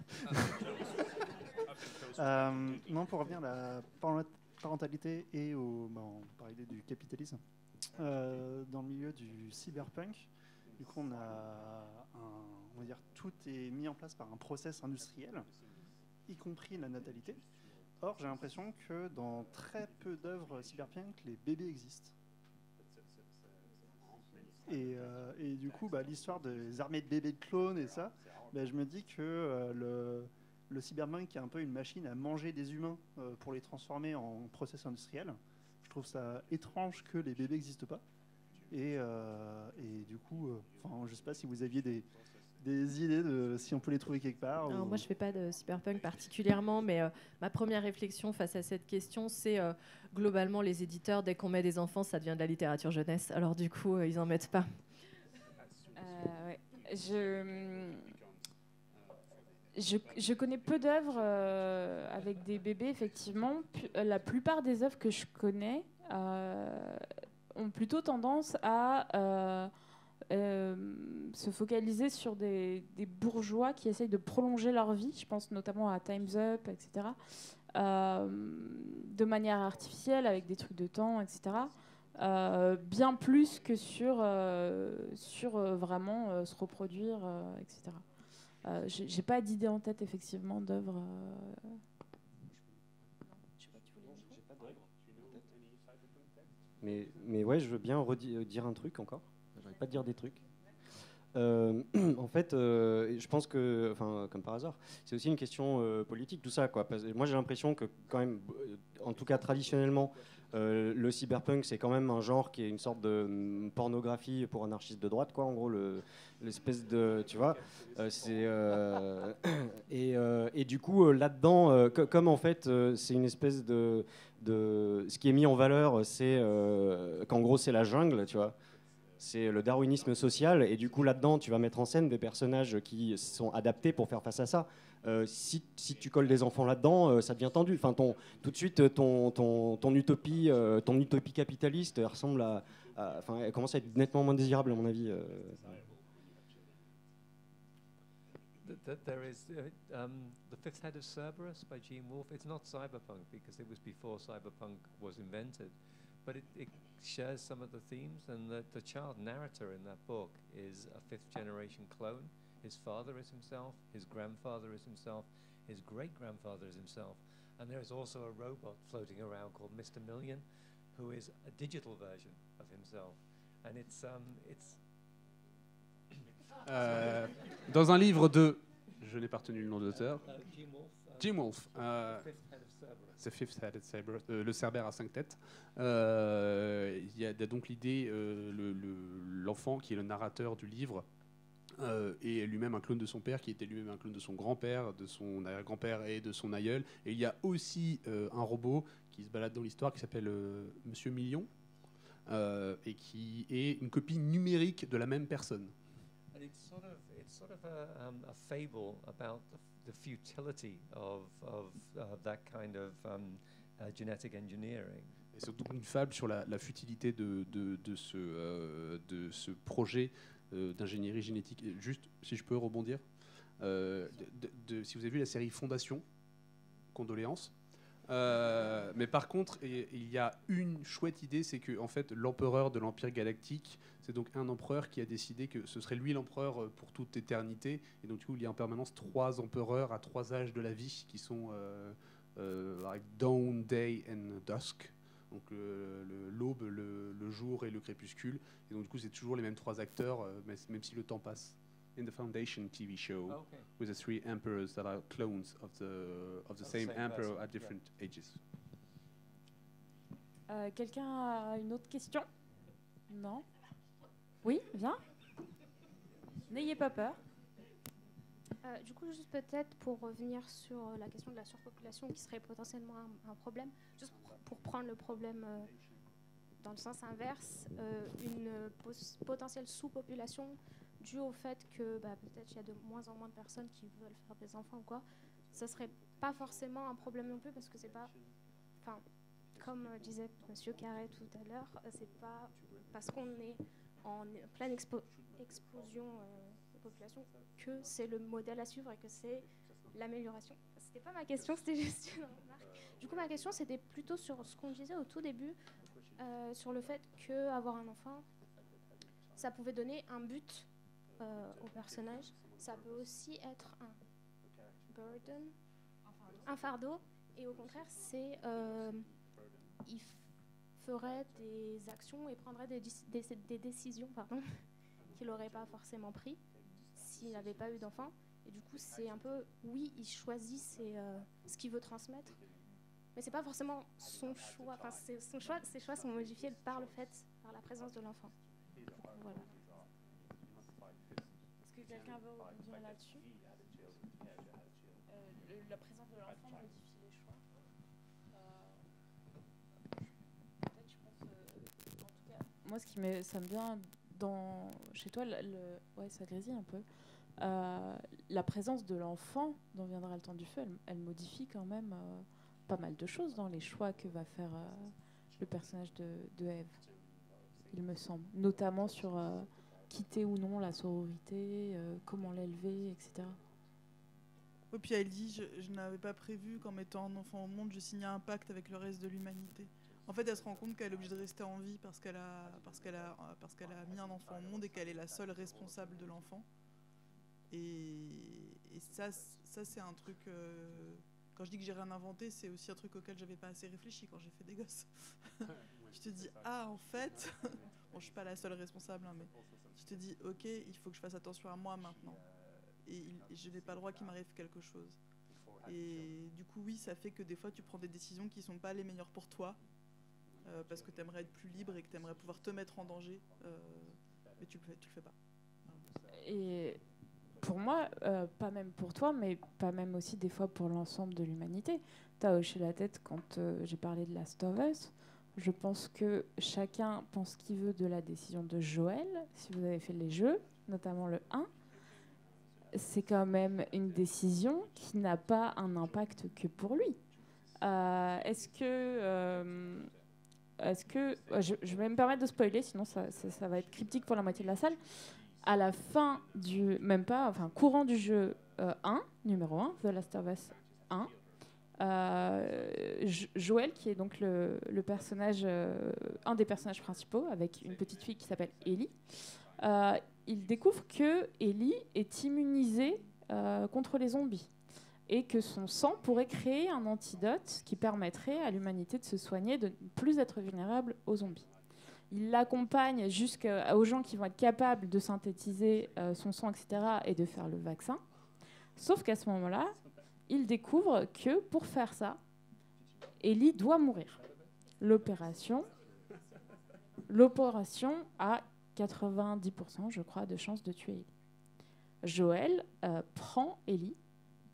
Non, pour revenir à la parentalité et on parlait du capitalisme. Dans le milieu du cyberpunk, du coup, on va dire, tout est mis en place par un process industriel, y compris la natalité. Or, j'ai l'impression que dans très peu d'œuvres cyberpunk, les bébés existent. Et du coup, l'histoire des armées de bébés de clones et ça, je me dis que le cyberpunk est un peu une machine à manger des humains pour les transformer en process industriel. Je trouve ça étrange que les bébés n'existent pas. Et du coup, je ne sais pas si vous aviez des idées de si on peut les trouver quelque part. Alors, moi, je ne fais pas de cyberpunk particulièrement, mais ma première réflexion face à cette question, c'est globalement les éditeurs, dès qu'on met des enfants, ça devient de la littérature jeunesse. Alors du coup, ils n'en mettent pas. Ouais. Je connais peu d'œuvres avec des bébés, effectivement. La plupart des œuvres que je connais ont plutôt tendance à se focaliser sur des bourgeois qui essayent de prolonger leur vie. Je pense notamment à Time's Up, etc. De manière artificielle, avec des trucs de temps, etc. Bien plus que sur vraiment se reproduire, etc. J'ai pas d'idée en tête, effectivement, d'œuvres. Mais ouais, je veux bien dire un truc encore. J'arrive pas à dire des trucs. En fait, je pense que, comme par hasard, c'est aussi une question politique, tout ça, quoi. Moi, j'ai l'impression que, quand même, en tout cas traditionnellement, le cyberpunk, c'est quand même un genre qui est une sorte de pornographie pour anarchistes de droite, quoi. En gros, l'espèce de, tu vois, et du coup, là-dedans, comme en fait, c'est une espèce de ce qui est mis en valeur, c'est qu'en gros, c'est la jungle, tu vois. C'est le darwinisme social, et du coup là-dedans tu vas mettre en scène des personnages qui sont adaptés pour faire face à ça. Si tu colles des enfants là-dedans, ça devient tendu. Tout de suite ton utopie capitaliste ressemble elle commence à être nettement moins désirable à mon avis. There is The Fifth Head of Cerberus by Gene Wolfe. It's not cyberpunk because it was before cyberpunk was invented, but it shares some of the themes, and the child narrator in that book is a fifth-generation clone. His father is himself, his grandfather is himself, his great-grandfather is himself, and there is also a robot floating around called Mr. Million, who is a digital version of himself, and it's dans un livre de, je n'ai pas retenu le nom de l'auteur, Jim Wolfe, The Fifth Head of Cerberus, le Cerbère à 5 têtes. Il y a donc l'idée, l'enfant qui est le narrateur du livre est lui-même un clone de son père, qui était lui-même un clone de son grand-père, de son arrière-grand-père et de son aïeul. Et il y a aussi un robot qui se balade dans l'histoire qui s'appelle Monsieur Million et qui est une copie numérique de la même personne. It's sort of a fable about the futility of that kind of genetic engineering. Et c'est surtout une fable sur la futilité de ce projet d'ingénierie génétique. Juste, si je peux rebondir, si vous avez vu la série Fondation, condoléances. Mais par contre, il y a une chouette idée, c'est que en fait, l'empereur de l'Empire galactique, c'est donc un empereur qui a décidé que ce serait lui l'empereur pour toute éternité. Et donc du coup, il y a en permanence 3 empereurs à 3 âges de la vie qui sont like Dawn, Day and Dusk. Donc l'aube, le jour et le crépuscule. Et donc du coup, c'est toujours les mêmes 3 acteurs, même si le temps passe. In the Foundation TV show, with the 3 emperors that are clones of the same emperor at different ages. Quelqu'un a une autre question? Non? Oui, viens. N'ayez pas peur. Du coup, juste peut-être pour revenir sur la question de la surpopulation qui serait potentiellement un problème, juste pour prendre le problème dans le sens inverse, une potentielle sous-population dû au fait que peut-être il y a de moins en moins de personnes qui veulent faire des enfants ou quoi, ce serait pas forcément un problème non plus parce que c'est pas, enfin, comme disait Monsieur Carré tout à l'heure, c'est pas parce qu'on est en pleine explosion de population que c'est le modèle à suivre et que c'est l'amélioration. C'était pas ma question, c'était juste une remarque. Du coup, ma question, c'était plutôt sur ce qu'on disait au tout début, sur le fait qu'avoir un enfant, ça pouvait donner un but au personnage. Ça peut aussi être un burden, un fardeau. Et au contraire, il ferait des actions et prendrait des décisions qu'il n'aurait pas forcément pris s'il n'avait pas eu d'enfant. Et du coup, c'est un peu, oui, il choisit ce qu'il veut transmettre, mais c'est pas forcément son choix. Enfin, ses choix sont modifiés par la présence de l'enfant. Voilà. Est-ce que quelqu'un veut rebondir là-dessus? La présence de l'enfant modifie les choix. Peut-être, je pense, en tout cas, moi, ça me vient chez toi, ouais, ça grésille un peu. La présence de l'enfant dont viendra le temps du feu, elle modifie quand même pas mal de choses dans les choix que va faire le personnage de Ève, il me semble. Notamment sur quitter ou non la sororité, comment l'élever, etc. Et puis elle dit, je n'avais pas prévu qu'en mettant un enfant au monde, je signais un pacte avec le reste de l'humanité. En fait, elle se rend compte qu'elle est obligée de rester en vie parce qu'elle a mis un enfant au monde et qu'elle est la seule responsable de l'enfant. Et ça c'est un truc... quand je dis que j'ai rien inventé, c'est aussi un truc auquel j'avais pas assez réfléchi quand j'ai fait des gosses. Tu te dis, en fait... bon, je suis pas la seule responsable, hein, mais tu te dis, ok, il faut que je fasse attention à moi maintenant. Et je n'ai pas le droit qu'il m'arrive quelque chose. Et du coup, oui, ça fait que des fois, tu prends des décisions qui sont pas les meilleures pour toi, parce que tu aimerais être plus libre et que tu aimerais pouvoir te mettre en danger, mais tu le fais pas. Et pour moi, pas même pour toi, mais pas même aussi des fois pour l'ensemble de l'humanité. Tu as hoché la tête quand j'ai parlé de Last of Us. Je pense que chacun pense ce qu'il veut de la décision de Joël, si vous avez fait les jeux, notamment le 1. C'est quand même une décision qui n'a pas un impact que pour lui. Est-ce que je vais me permettre de spoiler, sinon ça va être cryptique pour la moitié de la salle. À la fin courant du jeu 1, numéro 1, The Last of Us 1, Joël, qui est donc le personnage, un des personnages principaux, avec une petite fille qui s'appelle Ellie, il découvre que Ellie est immunisée contre les zombies et que son sang pourrait créer un antidote qui permettrait à l'humanité de se soigner, de ne plus être vulnérable aux zombies. Il l'accompagne jusqu'aux gens qui vont être capables de synthétiser son sang, etc., et de faire le vaccin. Sauf qu'à ce moment-là, il découvre que pour faire ça, Ellie doit mourir. L'opération a 90%, je crois, de chances de tuer Ellie. Joël prend Ellie,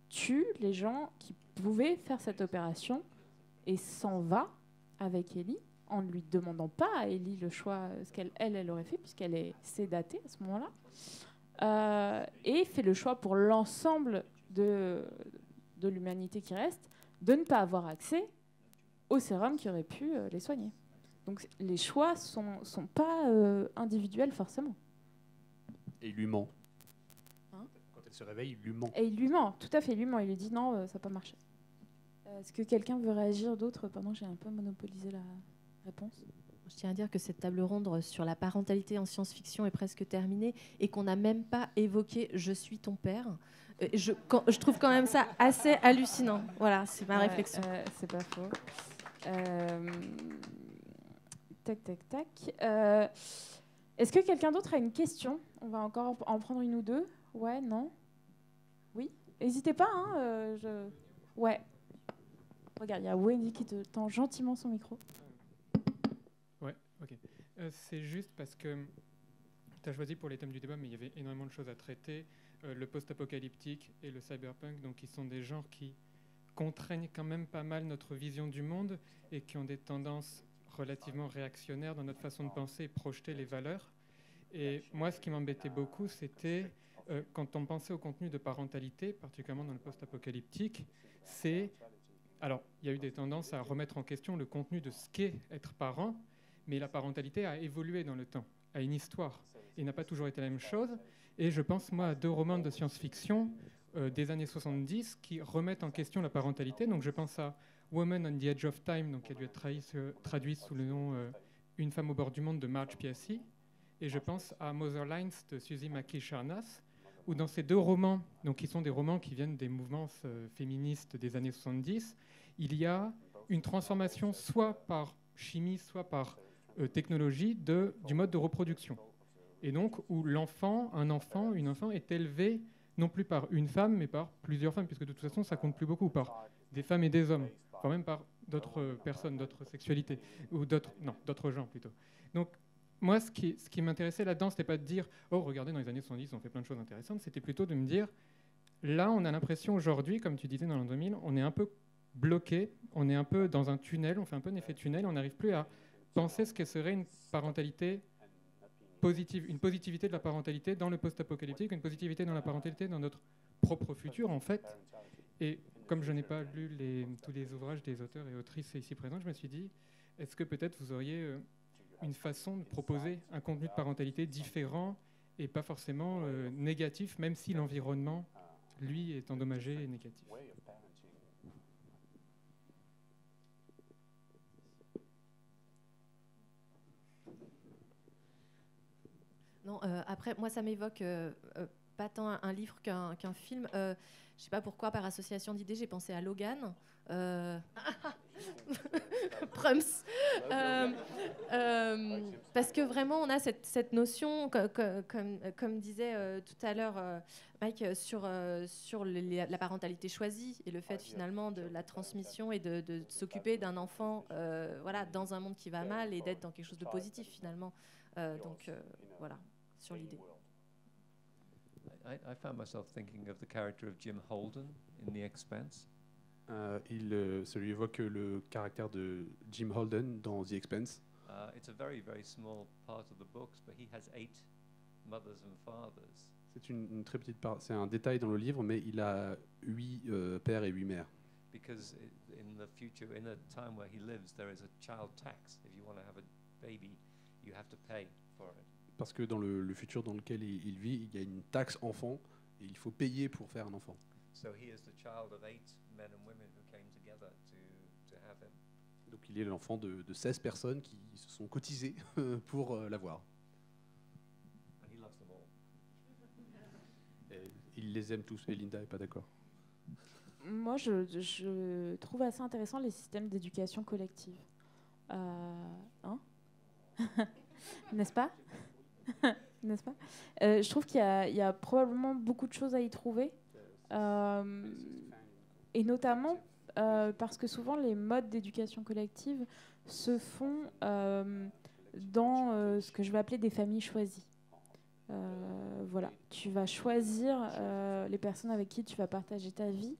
tue les gens qui pouvaient faire cette opération et s'en va avec Ellie en ne lui demandant pas à Ellie le choix, ce qu'elle aurait fait, puisqu'elle est sédatée à ce moment-là, et fait le choix pour l'ensemble de l'humanité qui reste de ne pas avoir accès au sérum qui aurait pu les soigner. Donc les choix sont pas individuels forcément. Et il lui ment. Hein ? Quand elle se réveille, il lui ment. Et il lui ment, tout à fait, il lui ment. Il lui dit non, ça n'a pas marché. Est-ce que quelqu'un veut réagir d'autre pendant que j'ai un peu monopolisé la réponse ? Je tiens à dire que cette table ronde sur la parentalité en science-fiction est presque terminée et qu'on n'a même pas évoqué « Je suis ton père ». Je trouve quand même ça assez hallucinant. Voilà, c'est ma réflexion. C'est pas faux. Tac. Est-ce que quelqu'un d'autre a une question ? On va encore en prendre une ou deux. Ouais, non ? Oui ? N'hésitez pas. Ouais. Regarde, il y a Wendy qui te tend gentiment son micro. Ouais, ok. C'est juste parce que tu as choisi pour les thèmes du débat, mais il y avait énormément de choses à traiter. Le post-apocalyptique et le cyberpunk, donc qui sont des genres qui contraignent quand même pas mal notre vision du monde et qui ont des tendances relativement réactionnaires dans notre façon de penser et projeter les valeurs. Et moi, ce qui m'embêtait beaucoup, c'était quand on pensait au contenu de parentalité, particulièrement dans le post-apocalyptique, alors, il y a eu des tendances à remettre en question le contenu de ce qu'est être parent, mais la parentalité a évolué dans le temps, a une histoire, et n'a pas toujours été la même chose. Et je pense, moi, à 2 romans de science-fiction des années 70 qui remettent en question la parentalité. Donc je pense à Woman on the Edge of Time, donc qui a dû être traduit sous le nom Une femme au bord du monde de Marge Piassi. Et je pense à Motherlines de Suzy McKee-Charnas, où dans ces deux romans, donc qui sont des romans qui viennent des mouvements féministes des années 70, il y a une transformation soit par chimie, soit par technologie du mode de reproduction. Et donc où une enfant est élevé non plus par une femme, mais par plusieurs femmes, puisque de toute façon, ça compte plus beaucoup, par des femmes et des hommes, enfin même par d'autres personnes, d'autres sexualités, ou d'autres genres plutôt. Donc, moi, ce qui m'intéressait là-dedans, c'était pas de dire « Oh, regardez, dans les années 70, on fait plein de choses intéressantes », c'était plutôt de me dire « Là, on a l'impression aujourd'hui, comme tu disais dans l'an 2000, on est un peu bloqué, on est un peu dans un tunnel, on fait un peu un effet tunnel, on n'arrive plus à penser ce que serait une parentalité positive, une positivité de la parentalité dans le post-apocalyptique, une positivité dans la parentalité dans notre propre futur, en fait. » Et comme je n'ai pas lu tous les ouvrages des auteurs et autrices ici présents, je me suis dit, est-ce que peut-être vous auriez une façon de proposer un contenu de parentalité différent et pas forcément négatif, même si l'environnement, lui, est endommagé et négatif. Non, après, moi, ça m'évoque pas tant un livre qu'un film. Je ne sais pas pourquoi, par association d'idées, j'ai pensé à Logan. Prums. Parce que vraiment, on a cette notion, comme disait tout à l'heure Mike, sur la parentalité choisie et le fait finalement de la transmission et de s'occuper d'un enfant voilà, dans un monde qui va mal et d'être dans quelque chose de positif finalement. Donc voilà, sur l'idée. I found myself thinking of the character of Jim Holden in The Expanse. Ça lui évoque le caractère de Jim Holden dans The Expanse. It's a very, very small part of the books, but he has 8 mothers and fathers. C'est une très petite part, c'est un détail dans le livre, mais il a 8 pères et 8 mères. Because in the future, in a time where he lives, there is a child tax. If you want to have a baby, you have to pay for it. Parce que dans le futur dans lequel il vit, il y a une taxe enfant et il faut payer pour faire un enfant. So he is the child of 8 men and women who came together to have him. Donc il est l'enfant de 16 personnes qui se sont cotisées pour l'avoir. And he loves them all. Et il les aime tous et Linda n'est pas d'accord. Moi, je trouve assez intéressant les systèmes d'éducation collective. Hein N'est-ce pas? N'est-ce pas? Je trouve qu'il y a probablement beaucoup de choses à y trouver. Et notamment parce que souvent les modes d'éducation collective se font dans ce que je vais appeler des familles choisies. Voilà, tu vas choisir les personnes avec qui tu vas partager ta vie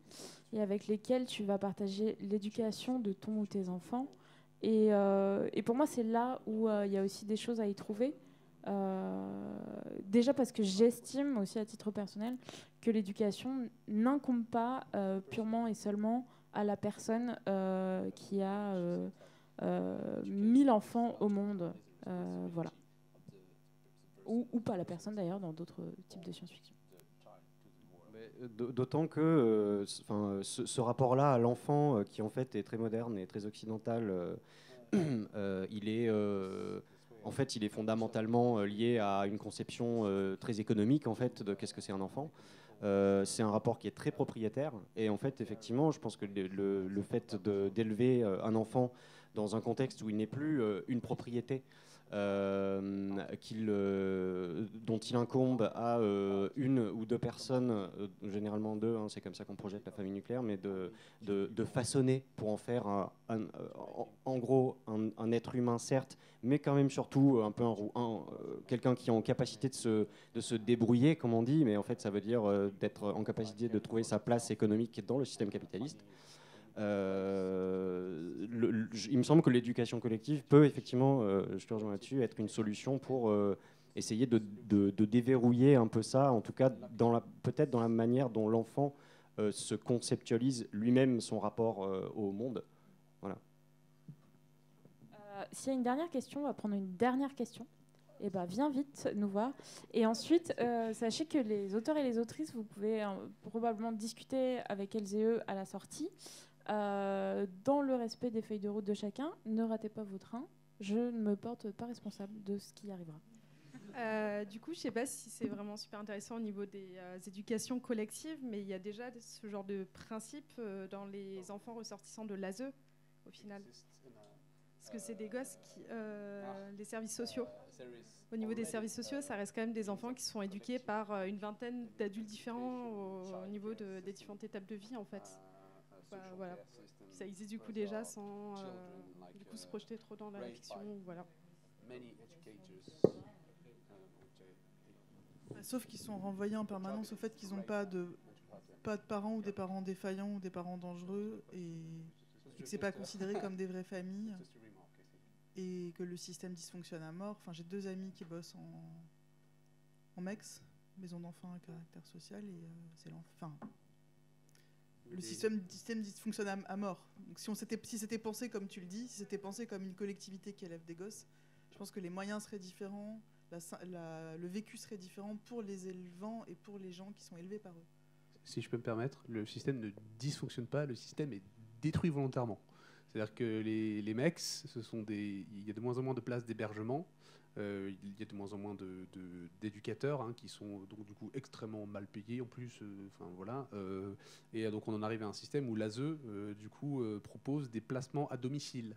et avec lesquelles tu vas partager l'éducation de ton ou tes enfants. Et pour moi, c'est là où il y a aussi des choses à y trouver. Déjà parce que j'estime aussi à titre personnel que l'éducation n'incombe pas purement et seulement à la personne qui a 1000 enfants au monde. Voilà. Ou pas la personne d'ailleurs dans d'autres types de science-fiction. D'autant que ce rapport-là à l'enfant, qui en fait est très moderne et très occidental, il est fondamentalement lié à une conception très économique en fait de qu'est-ce que c'est un enfant. C'est un rapport qui est très propriétaire et en fait effectivement je pense que le fait d'élever un enfant dans un contexte où il n'est plus une propriété dont il incombe à une ou deux personnes, généralement deux, hein, c'est comme ça qu'on projette la famille nucléaire, mais de façonner pour en faire en gros un être humain certes, mais quand même surtout un peu quelqu'un qui est en capacité de se débrouiller, comme on dit, mais en fait ça veut dire d'être en capacité de trouver sa place économique dans le système capitaliste. Il me semble que l'éducation collective peut effectivement, je te rejoins là-dessus, être une solution pour essayer de déverrouiller un peu ça, en tout cas peut-être dans la manière dont l'enfant se conceptualise lui-même son rapport au monde. Voilà. S'il y a une dernière question, on va prendre une dernière question. eh ben, viens vite nous voir. Et ensuite, sachez que les auteurs et les autrices, vous pouvez probablement discuter avec elles et eux à la sortie, dans le respect des feuilles de route de chacun. Ne ratez pas vos trains. Je ne me porte pas responsable de ce qui arrivera. Du coup, je ne sais pas si c'est vraiment super intéressant au niveau des éducations collectives, mais il y a déjà ce genre de principe dans les enfants ressortissants de l'ASE, au final. Parce que c'est des gosses qui... les services sociaux. Au niveau des services sociaux, ça reste quand même des enfants qui sont éduqués par une vingtaine d'adultes différents au niveau des différentes étapes de vie, en fait. Voilà. Ça existe du coup déjà sans du coup, se projeter trop dans la fiction. Voilà. Sauf qu'ils sont renvoyés en permanence au fait qu'ils n'ont pas de parents ou des parents défaillants ou des parents dangereux et que c'est pas considéré comme des vraies familles et que le système dysfonctionne à mort. Enfin, j'ai 2 amis qui bossent en MEX, maison d'enfants à caractère social, et c'est l'enfant. Le système dysfonctionne à mort. Donc si c'était pensé comme tu le dis, si c'était pensé comme une collectivité qui élève des gosses, je pense que les moyens seraient différents. Le vécu serait différent pour les élevants et pour les gens qui sont élevés par eux. Si je peux me permettre, le système ne dysfonctionne pas, le système est détruit volontairement. C'est-à-dire que les MEX, il y a de moins en moins de places d'hébergement, il y a de moins en moins d'éducateurs qui sont donc du coup extrêmement mal payés en plus. Voilà. Et donc on en arrive à un système où l'ASE du coup propose des placements à domicile.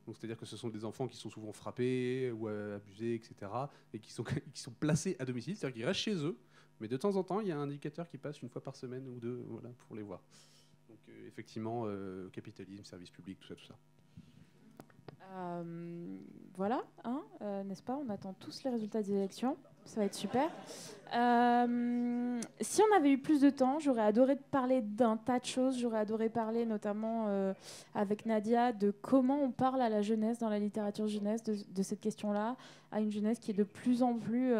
C'est-à-dire que ce sont des enfants qui sont souvent frappés ou abusés, etc., et qui sont placés à domicile, c'est-à-dire qu'ils restent chez eux, mais de temps en temps, il y a un éducateur qui passe 1 fois par semaine ou 2 voilà, pour les voir. Donc effectivement, capitalisme, service public, tout ça. Voilà, n'est-ce pas? On attend tous les résultats des élections. Ça va être super. Si on avait eu plus de temps, j'aurais adoré parler d'un tas de choses. J'aurais adoré parler notamment avec Nadia de comment on parle à la jeunesse dans la littérature jeunesse de cette question-là, à une jeunesse qui est de plus en plus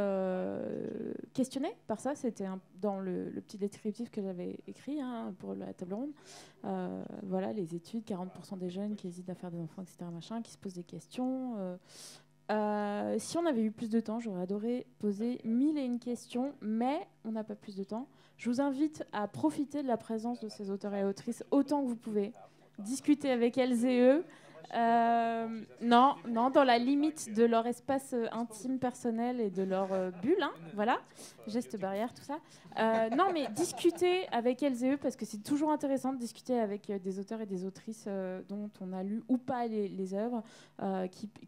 questionnée par ça. C'était dans le petit descriptif que j'avais écrit pour la table ronde. Voilà, les études, 40% des jeunes qui hésitent à faire des enfants, etc., machin, qui se posent des questions. Si on avait eu plus de temps, j'aurais adoré poser 1001 questions, mais on n'a pas plus de temps. Je vous invite à profiter de la présence de ces auteurs et autrices autant que vous pouvez. Discuter avec elles et eux. Non, dans la limite de leur espace intime, personnel et de leur bulle. Voilà, geste barrière, tout ça. Non, mais discuter avec elles et eux, parce que c'est toujours intéressant de discuter avec des auteurs et des autrices dont on a lu ou pas les œuvres,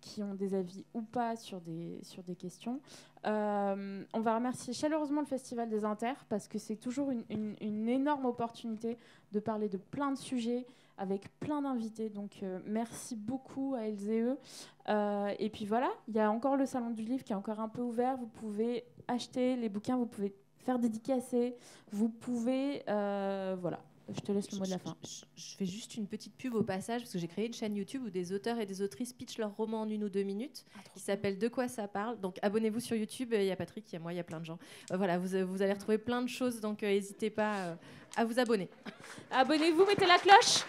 qui ont des avis ou pas sur des questions. On va remercier chaleureusement le Festival des Inters, parce que c'est toujours une énorme opportunité de parler de plein de sujets, avec plein d'invités, donc merci beaucoup à elles et eux. Et puis voilà, il y a encore le Salon du Livre qui est encore un peu ouvert, vous pouvez acheter les bouquins, vous pouvez faire dédicacer, vous pouvez... voilà, je te laisse le mot de la fin. Je fais juste une petite pub au passage, parce que j'ai créé une chaîne YouTube où des auteurs et des autrices pitchent leur roman en 1 ou 2 minutes, qui s'appelle De quoi ça parle. Donc abonnez-vous sur YouTube, il y a Patrick, il y a moi, il y a plein de gens. Voilà, vous allez retrouver plein de choses, donc n'hésitez pas à vous abonner. Abonnez-vous, mettez la cloche.